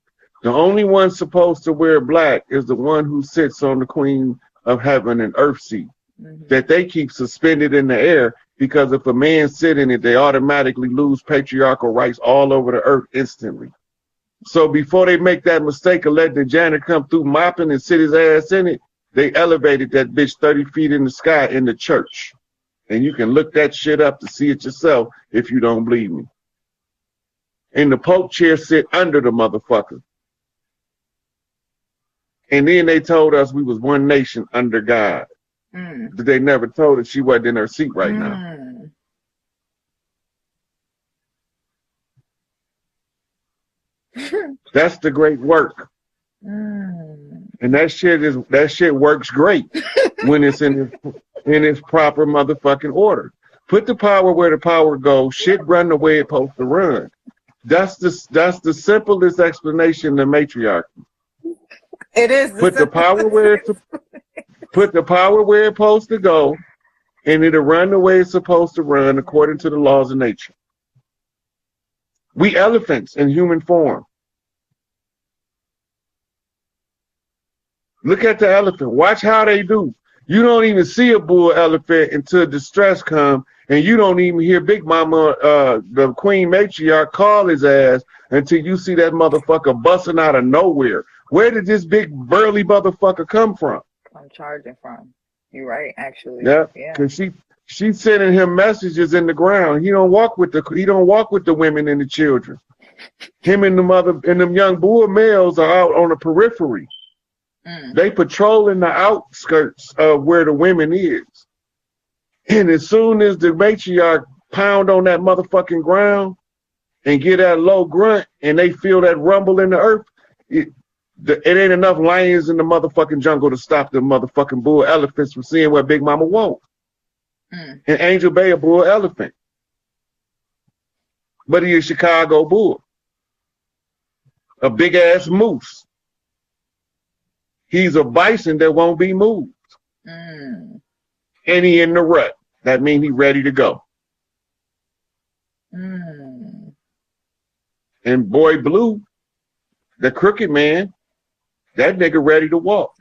The only one supposed to wear black is the one who sits on the Queen of Heaven and Earth seat Mm-hmm. that they keep suspended in the air, because if a man sit in it, they automatically lose patriarchal rights all over the earth instantly. So before they make that mistake of letting the janitor come through mopping and sit his ass in it, they elevated that bitch 30 feet in the sky in the church. And you can look that shit up to see it yourself if you don't believe me. And the Pope chair sit under the motherfucker. And then they told us we was one nation under God. But they never told us she wasn't in her seat right now. That's the great work. And that shit works great when it's in its proper motherfucking order. Put the power where the power goes. Shit run the way it's supposed to run. That's the simplest explanation of matriarchy. It is. Put the power where it's supposed to go, and it'll run the way it's supposed to run according to the laws of nature. We elephants in human form. Look at the elephant. Watch how they do. You don't even see a bull elephant until distress comes, and you don't even hear Big Mama, the Queen Matriarch, call his ass until you see that motherfucker busting out of nowhere. Where did this big burly motherfucker come from? I'm charging from. You're right, actually. Yeah, yeah. Because she's sending him messages in the ground. He don't walk with the women and the children. Him and the mother and them young bull males are out on the periphery. They patrolling the outskirts of where the women is. And as soon as the matriarch pound on that motherfucking ground and get that low grunt and they feel that rumble in the earth, it ain't enough lions in the motherfucking jungle to stop the motherfucking bull elephants from seeing what Big Mama wants. And Angel Bay a bull elephant. But he is Chicago bull. A big ass moose. He's a bison that won't be moved. And he in the rut. That means he ready to go. And Boy Blue, the crooked man, that nigga ready to walk.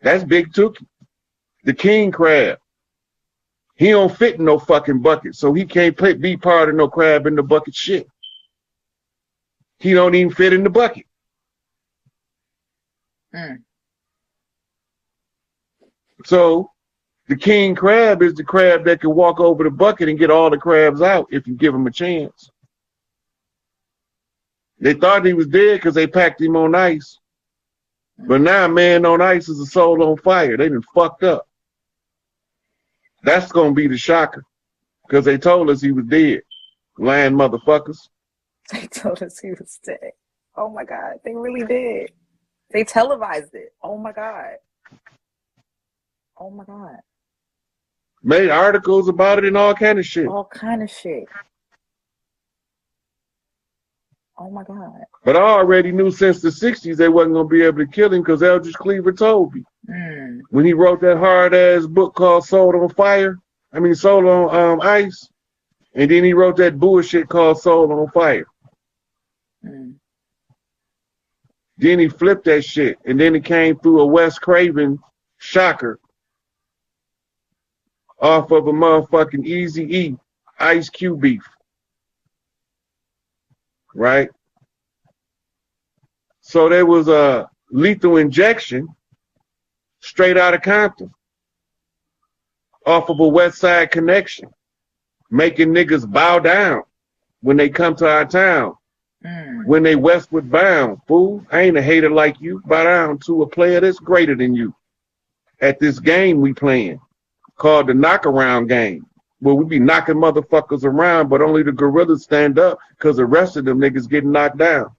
That's Big Tookie, the king crab. He don't fit in no fucking bucket, so he can't be part of no crab in the bucket shit. He don't even fit in the bucket. So the king crab is the crab that can walk over the bucket and get all the crabs out if you give him a chance. They thought he was dead because they packed him on ice. But now man on ice is a soul on fire. They done fucked up. That's going to be the shocker because they told us he was dead. Lying motherfuckers. They told us he was dead. Oh my God. They really did. They televised it. Oh my God. Oh my God. Made articles about it and all kind of shit. All kind of shit. Oh my God. But I already knew since the 60s they wasn't going to be able to kill him because Eldridge Cleaver told me. When he wrote that hard-ass book called Soul on Ice. And then he wrote that bullshit called Soul on Fire. Then he flipped that shit. And then it came through a Wes Craven shocker off of a motherfucking Eazy-E Ice Cube beef. Right? So there was a Lethal Injection straight out of Compton off of a West Side Connection, making niggas bow down when they come to our town. When they westward bound, fool. I ain't a hater like you. Bow down to a player that's greater than you at this game we playing called the knockaround game. Well, we be knocking motherfuckers around, but only the gorillas stand up because the rest of them niggas getting knocked down.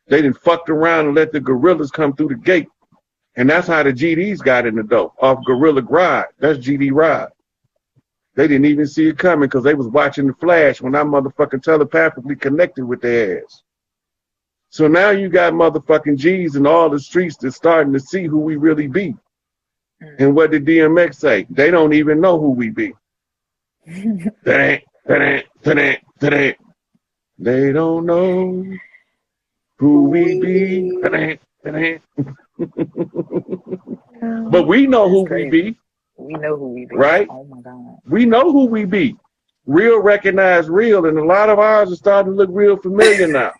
They done fucked around and let the gorillas come through the gate. And that's how the GDs got in the dope, off Gorilla Ride. That's GD Ride. They didn't even see it coming because they was watching the flash when I motherfucking telepathically connected with their ass. So now you got motherfucking G's in all the streets that's starting to see who we really be. And what did DMX say? They don't even know who we be. They don't know who we be. But we know who we be. We know who we be. Right? Oh my God. We know who we be. Real recognize real, and a lot of ours are starting to look real familiar now.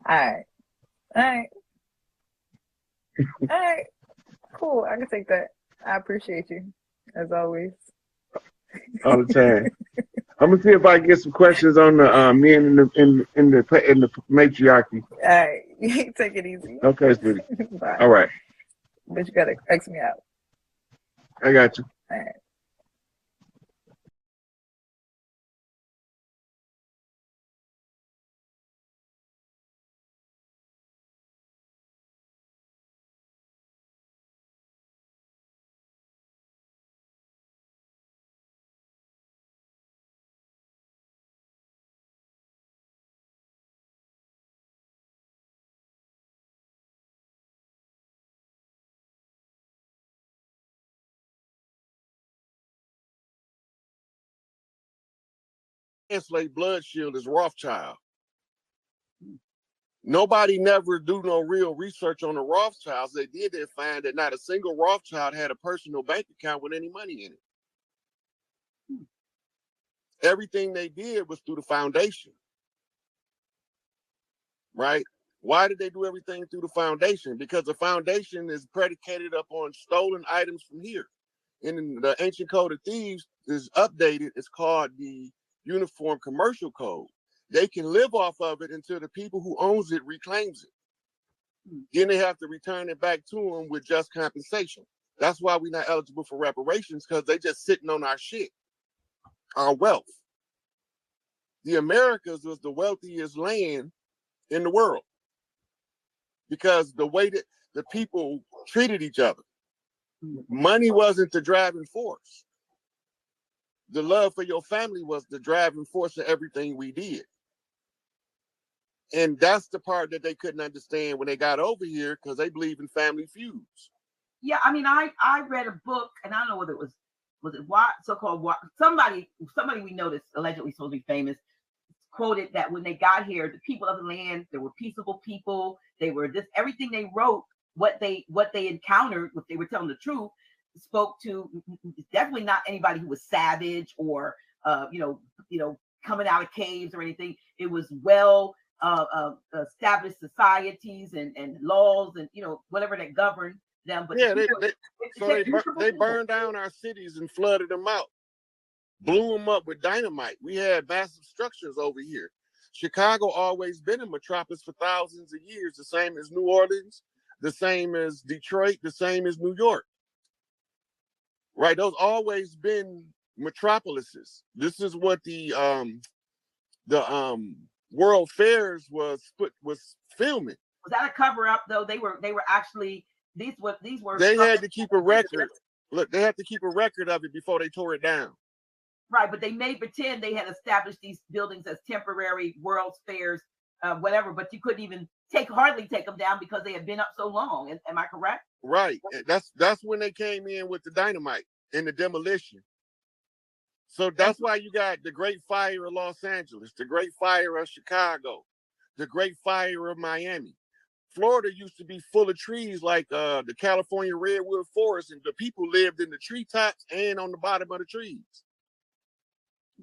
All right. Cool. I can take that. I appreciate you, as always. All the time. I'm gonna see if I can get some questions on the men in the matriarchy. All right. Take it easy. Okay, sweetie. Bye. All right. But you gotta X me out. I got you. All right. Translate blood shield as Rothschild. Nobody never do no real research on the Rothschilds. They did find that not a single Rothschild had a personal bank account with any money in it. Everything they did was through the foundation. Right? Why did they do everything through the foundation? Because the foundation is predicated upon stolen items from here. In the ancient code of thieves is updated. It's called the Uniform Commercial Code. They can live off of it until the people who owns it reclaims it. Then they have to return it back to them with just compensation. That's why we're not eligible for reparations, because they just sitting on our shit, our wealth. The Americas was the wealthiest land in the world because the way that the people treated each other. Money wasn't the driving force. The love for your family was the driving force of everything we did. And that's the part that they couldn't understand when they got over here, because they believe in family feuds. Yeah, I mean, I read a book, and I don't know whether it was it so-called somebody we know that's allegedly supposed to be famous quoted that when they got here, the people of the land, they were peaceable people. They were this, everything they wrote, what they encountered, if they were telling the truth, spoke to definitely not anybody who was savage or coming out of caves or anything. It was well established societies and laws and whatever that governed them. But yeah, they burned down our cities and flooded them out, blew them up with dynamite. We had massive structures over here. Chicago always been a metropolis for thousands of years, the same as New Orleans, the same as Detroit, the same as New York. Right? Those always been metropolises. This is what the World Fairs was filming. Was that a cover up though? They were actually these were they had to keep a record. Look, they had to keep a record of it before they tore it down. Right, but they made pretend they had established these buildings as temporary World's Fairs, whatever. But you couldn't even hardly take them down because they had been up so long. Am I correct? Right. That's when they came in with the dynamite and the demolition. So that's why you got the Great Fire of Los Angeles, the Great Fire of Chicago, the Great Fire of Miami. Florida used to be full of trees like the California redwood forest, and the people lived in the treetops and on the bottom of the trees.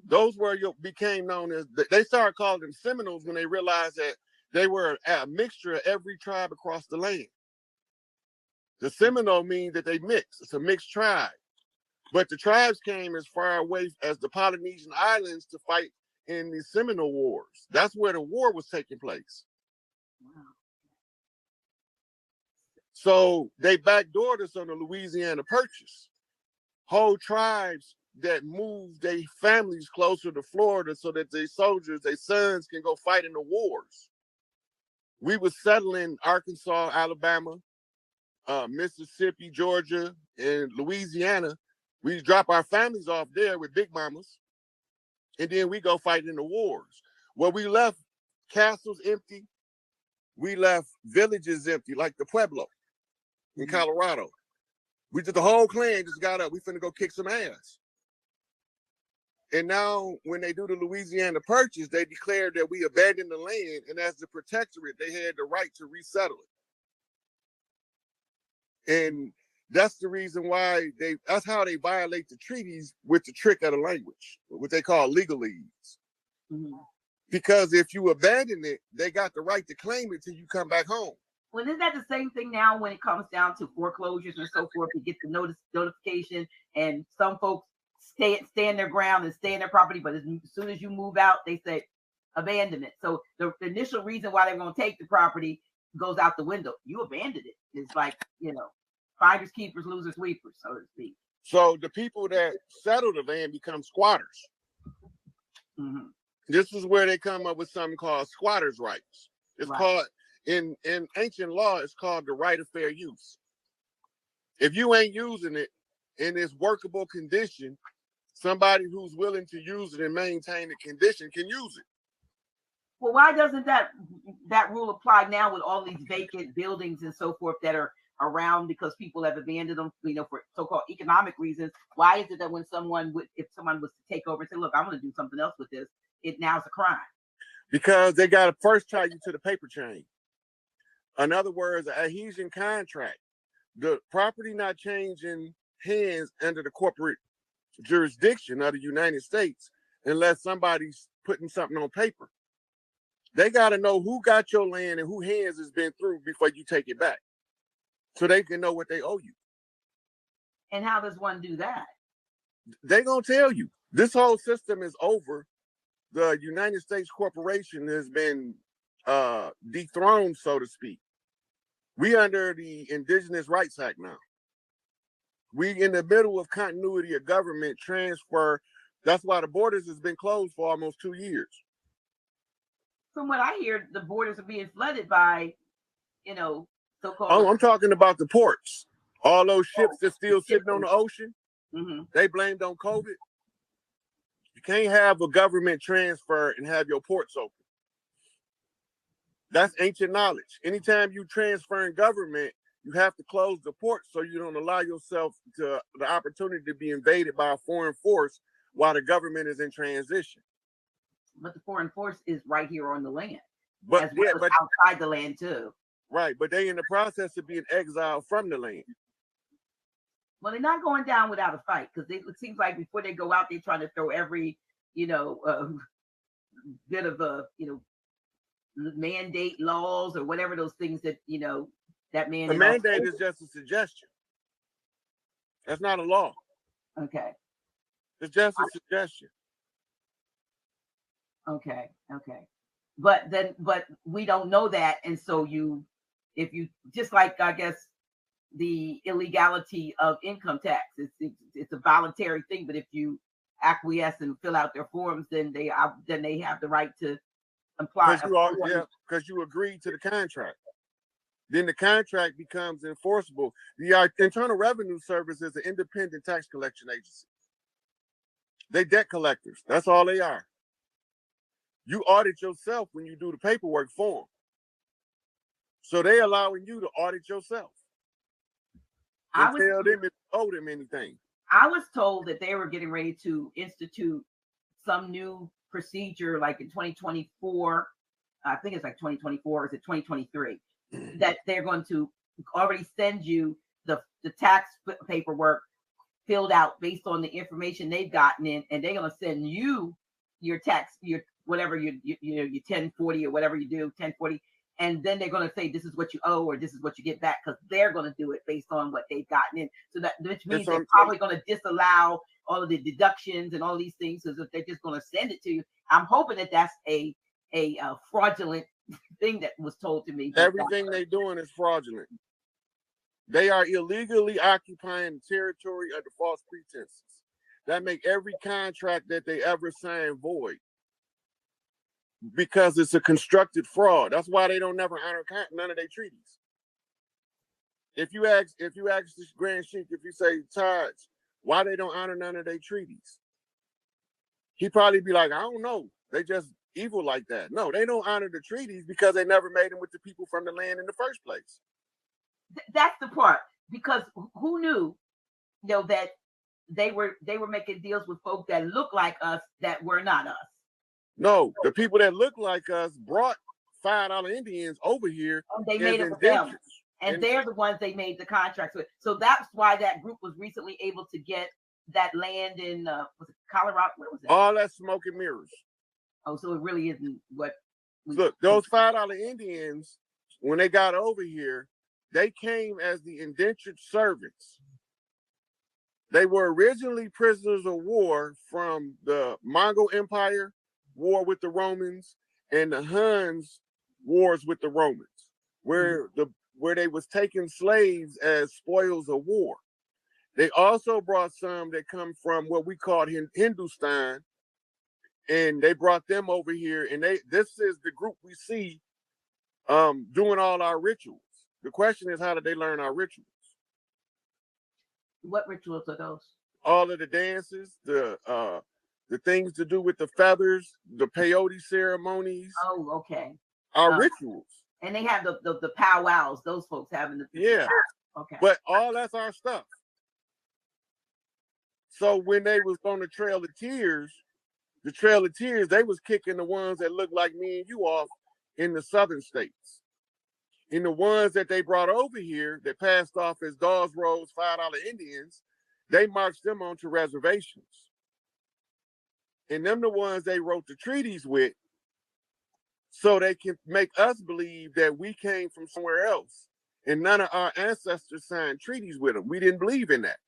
Those became known as, they started calling them Seminoles when they realized that they were a mixture of every tribe across the land. The Seminole means that they mix. It's a mixed tribe. But the tribes came as far away as the Polynesian Islands to fight in the Seminole Wars. That's where the war was taking place. Wow. So they backdoored us on the Louisiana Purchase. Whole tribes that moved their families closer to Florida so that their soldiers, their sons, can go fight in the wars. We were settling Arkansas, Alabama, Mississippi, Georgia, and Louisiana. We drop our families off there with big mamas, and then we go fight in the wars. Well, we left castles empty. We left villages empty, like the Pueblo in Colorado. We did, the whole clan just got up. We finna go kick some ass. And now when they do the Louisiana Purchase, they declared that we abandoned the land, and as the protectorate, they had the right to resettle it. And that's the reason why that's how they violate the treaties, with the trick of the language, what they call legalese. Mm-hmm. Because if you abandon it, they got the right to claim it till you come back home. Well, isn't that the same thing now when it comes down to foreclosures and so forth? You get the notification, and some folks stand their ground and stay in their property, but as soon as you move out, they say abandonment. So the initial reason why they're going to take the property goes out the window. You abandoned it. It's like, finders, keepers, losers, sweepers, so to speak. So the people that settle the land become squatters. Mm-hmm. This is where they come up with something called squatters' rights. It's called, in ancient law, it's called the right of fair use. If you ain't using it in its workable condition, somebody who's willing to use it and maintain the condition can use it. Well, why doesn't that rule apply now with all these vacant buildings and so forth that are around because people have abandoned them, for so-called economic reasons? Why is it that when if someone was to take over and say, look, I'm going to do something else with this, it now's a crime? Because they got to first tie you to the paper chain. In other words, an adhesion contract. The property not changing hands under the corporate jurisdiction of the United States unless somebody's putting something on paper. They got to know who got your land and who hands has been through before you take it back, so they can know what they owe you. And how does one do that? They gonna tell you. This whole system is over. The United States corporation has been dethroned, so to speak. We under the Indigenous Rights Act now. We in the middle of continuity of government transfer. That's why the borders has been closed for almost 2 years. From what I hear, the borders are being flooded by, so-called. Oh, I'm talking about the ports. All those ships that's still sitting on the ocean. Mm-hmm. They blamed on COVID. You can't have a government transfer and have your ports open. That's ancient knowledge. Anytime you transfer in government, you have to close the port so you don't allow yourself to the opportunity to be invaded by a foreign force while the government is in transition. But the foreign force is right here on the land, but as well as outside the land too. Right, but they in the process of being exiled from the land. Well, they're not going down without a fight, because it seems like before they go out, they're trying to throw every, bit of mandate laws or whatever those things that that man. The mandate is just a suggestion. That's not a law. Okay. It's just a suggestion. Okay. But we don't know that, and so if you just like, I guess, the illegality of income tax, it's a voluntary thing. But if you acquiesce and fill out their forms, then they have the right to apply. Because you agreed to the contract. Then the contract becomes enforceable. The Internal Revenue Service is an independent tax collection agency. They debt collectors. That's all they are. You audit yourself when you do the paperwork for them. So they allowing you to audit yourself. And tell them if you owe them anything. I was told that they were getting ready to institute some new procedure, like in 2024. I think it's like 2024. Is it 2023? That they're going to already send you the tax paperwork filled out based on the information they've gotten in, and they're going to send you your tax, your whatever your 1040 or whatever you do, 1040, and then they're going to say this is what you owe or this is what you get back, because they're going to do it based on what they've gotten in. So that, which means they're probably going to disallow all of the deductions and all these things, so that they're just going to send it to you. I'm hoping that that's a fraudulent thing that was told to me. Everything they're doing is fraudulent. They are illegally occupying the territory under false pretenses. That make every contract that they ever sign void, because it's a constructed fraud. That's why they don't never honor none of their treaties. If you ask the Grand Sheik, if you say, Taj, why they don't honor none of their treaties, he probably be like, I don't know. They just evil like that. No, they don't honor the treaties because they never made them with the people from the land in the first place. That's the part, because who knew, that they were making deals with folks that look like us that were not us. No, the people that look like us brought $5 Indians over here. And they made it with them. And they're the ones they made the contracts with. So that's why that group was recently able to get that land in was it Colorado? Where was it? All that smoke and mirrors. Oh, so it really isn't what. Look, those $5 Indians, when they got over here, they came as the indentured servants. They were originally prisoners of war from the Mongol Empire, war with the Romans, and the Huns, wars with the Romans, where they was taking slaves as spoils of war. They also brought some that come from what we call Hindustan, and they brought them over here. And this is the group we see doing all our rituals. The question is, how did they learn our rituals? What rituals are those? All of the dances, the things to do with the feathers, the peyote ceremonies. Oh, okay. Our rituals. And they have the powwows. Those folks having the Okay. But all that's our stuff. So when they was on the Trail of Tears, they was kicking the ones that looked like me and you off in the southern states. And the ones that they brought over here that passed off as Dawes Road's $5 Indians, they marched them onto reservations. And them the ones they wrote the treaties with, so they can make us believe that we came from somewhere else. And none of our ancestors signed treaties with them. We didn't believe in that.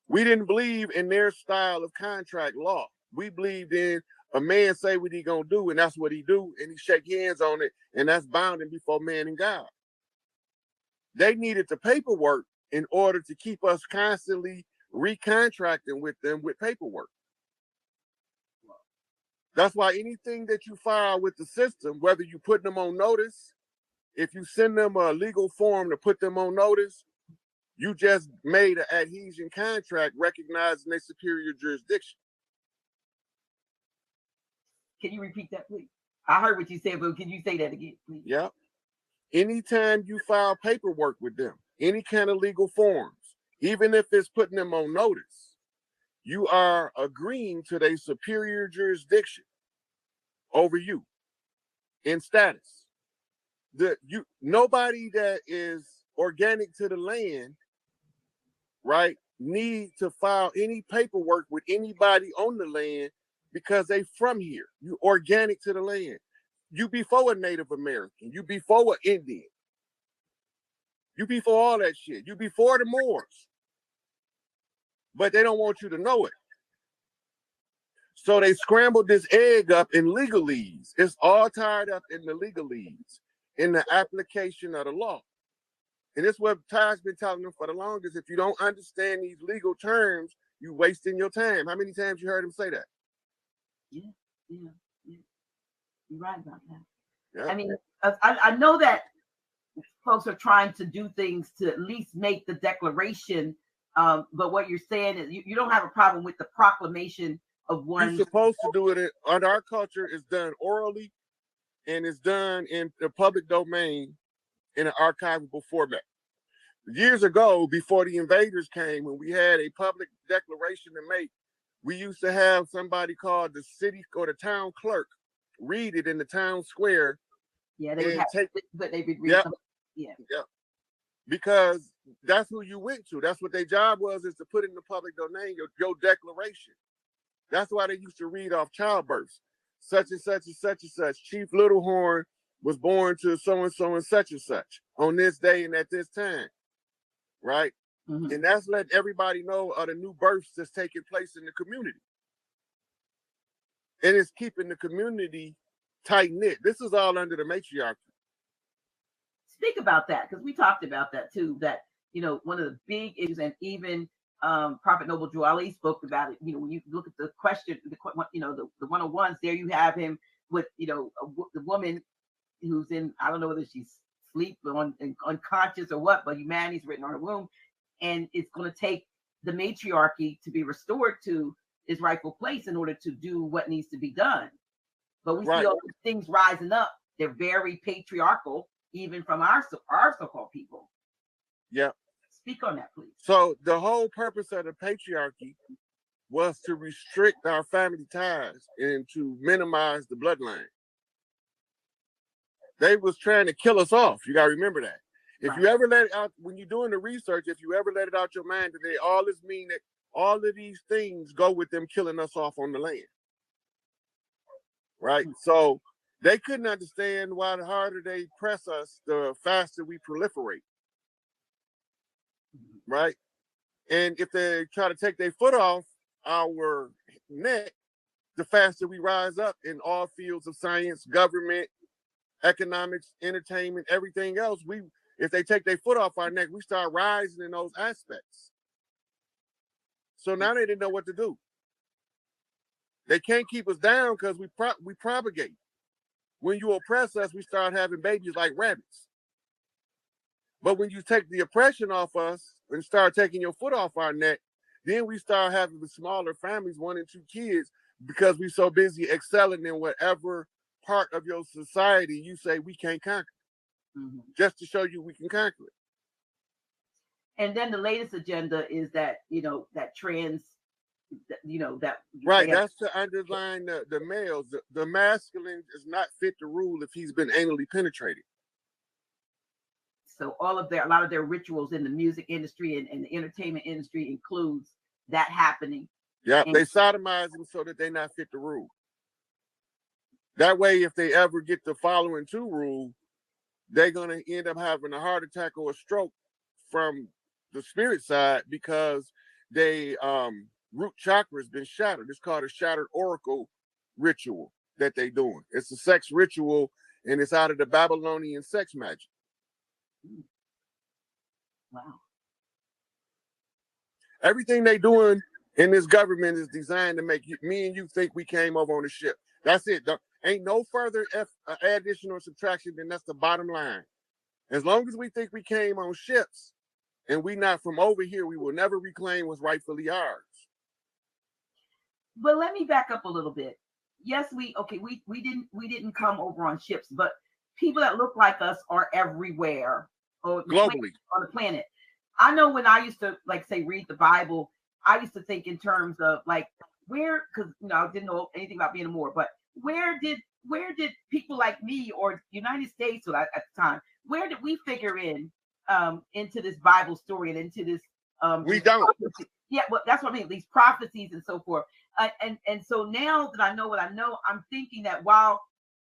We didn't believe in their style of contract law. We believed in a man say what he gonna do, and that's what he do, and he shake hands on it, and that's bounding before man and God. They needed the paperwork in order to keep us constantly recontracting with them with paperwork. That's why anything that you file with the system, whether you put them on notice, if you send them a legal form to put them on notice, you just made an adhesion contract recognizing their superior jurisdiction. Can you repeat that, please? I heard what you said, but can you say that again, please? Yeah. Anytime you file paperwork with them, any kind of legal forms, even if it's putting them on notice, you are agreeing to their superior jurisdiction over you in status. Nobody that is organic to the land, right, need to file any paperwork with anybody on the land because they from here. You organic to the land. You before a Native American. You before an Indian. You before all that shit. You before the Moors. But they don't want you to know it. So they scrambled this egg up in legalese. It's all tied up in the legalese, in the application of the law. And this is what Ty's been telling them for the longest. If you don't understand these legal terms, you wasting your time. How many times you heard him say that? Yeah. You're right about that. Yeah. I mean, I know that folks are trying to do things to at least make the declaration. But what you're saying is you don't have a problem with the proclamation of one. You're supposed to do it under our culture. It's done orally, and it's done in the public domain in an archivable format. Years ago, before the invaders came, when we had a public declaration to make, we used to have somebody called the city or the town clerk read it in the town square. Yeah, they would have, but they would read. Yep. Yeah. Because that's who you went to. That's what their job was, is to put in the public domain your declaration. That's why they used to read off childbirths. Such and such and such and such. Chief Littlehorn was born to so-and-so and such on this day and at this time. Right? Mm-hmm. And that's letting everybody know of the new births that's taking place in the community. And it's keeping the community tight-knit. This is all under the matriarchy. speak about that, because we talked about that too. That, you know, one of the big issues, and even Prophet Noble Drew Ali spoke about it. You know, when you look at the question, you know, the 101s, there you have him with, you know, the woman who's in, I don't know whether she's asleep or unconscious or what, but humanity's written on her womb, and it's going to take the matriarchy to be restored to its rightful place in order to do what needs to be done. But we see all these things rising up. They're very patriarchal, even from our so-called people. Yeah. Speak on that, please. So the whole purpose of the patriarchy was to restrict our family ties and to minimize the bloodline. They was trying to kill us off. You gotta remember that. If you ever let it out, when you're doing the research, if you ever let it out your mind today, all this mean that all of these things go with them killing us off on the land. Right? So they couldn't understand why the harder they press us, the faster we proliferate. Right? And if they try to take their foot off our neck, the faster we rise up in all fields of science, government, economics, entertainment, everything else. If they take their foot off our neck, we start rising in those aspects. So now they didn't know what to do. They can't keep us down because we propagate. When you oppress us, we start having babies like rabbits. But when you take the oppression off us and start taking your foot off our neck, then we start having the smaller families, 1 and 2 kids, because we're so busy excelling in whatever part of your society you say we can't conquer. Just to show you we can conquer it. And then the latest agenda is that, you know, that trans, you know, that that's to underline the males. The masculine is not fit to rule if he's been anally penetrated. So a lot of their rituals in the music industry and the entertainment industry includes that happening. Yeah, they sodomize them so that they're not fit to rule. That way, if they ever get the following to rule, they're going to end up having a heart attack or a stroke from the spirit side because they root chakra has been shattered. It's called a shattered oracle ritual that they're doing. It's a sex ritual, and it's out of the Babylonian sex magic. Wow. Everything they doing in this government is designed to make me and you think we came over on a ship. That's it. Ain't no further addition or subtraction, then that's the bottom line. As long as we think we came on ships and we not from over here, we will never reclaim what's rightfully ours. But let me back up a little bit. Yes, we didn't come over on ships, but people that look like us are everywhere globally on the planet. I know when I used to, like, say, read the Bible, I used to think in terms of like because I didn't know anything about being a Moor, but where did people like me or United States at the time, where did we figure into this Bible story and into this we don't prophecy? Yeah, well, that's what I mean, these prophecies and so forth. And so now that I know what I know, I'm thinking that while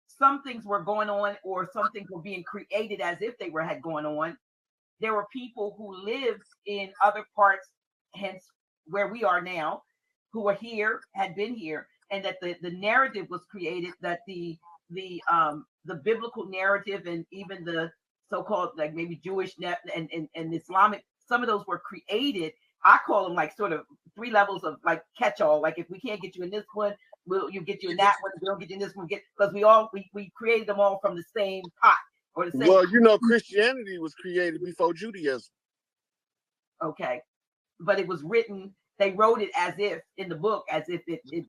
some things were going on or some things were being created as if they had going on, there were people who lived in other parts, hence where we are now, who were here, had been here, and that the narrative was created, that the biblical narrative and even the so-called like maybe Jewish and Islamic, some of those were created. I call them like sort of 3 levels of like catch-all. Like if we can't get you in this one, we'll get you in that one. If we don't get you in this one, because we created them all from the same pot or the same. Well, you know, Christianity was created before Judaism. Okay, but it was written. They wrote it as if in the book, as if it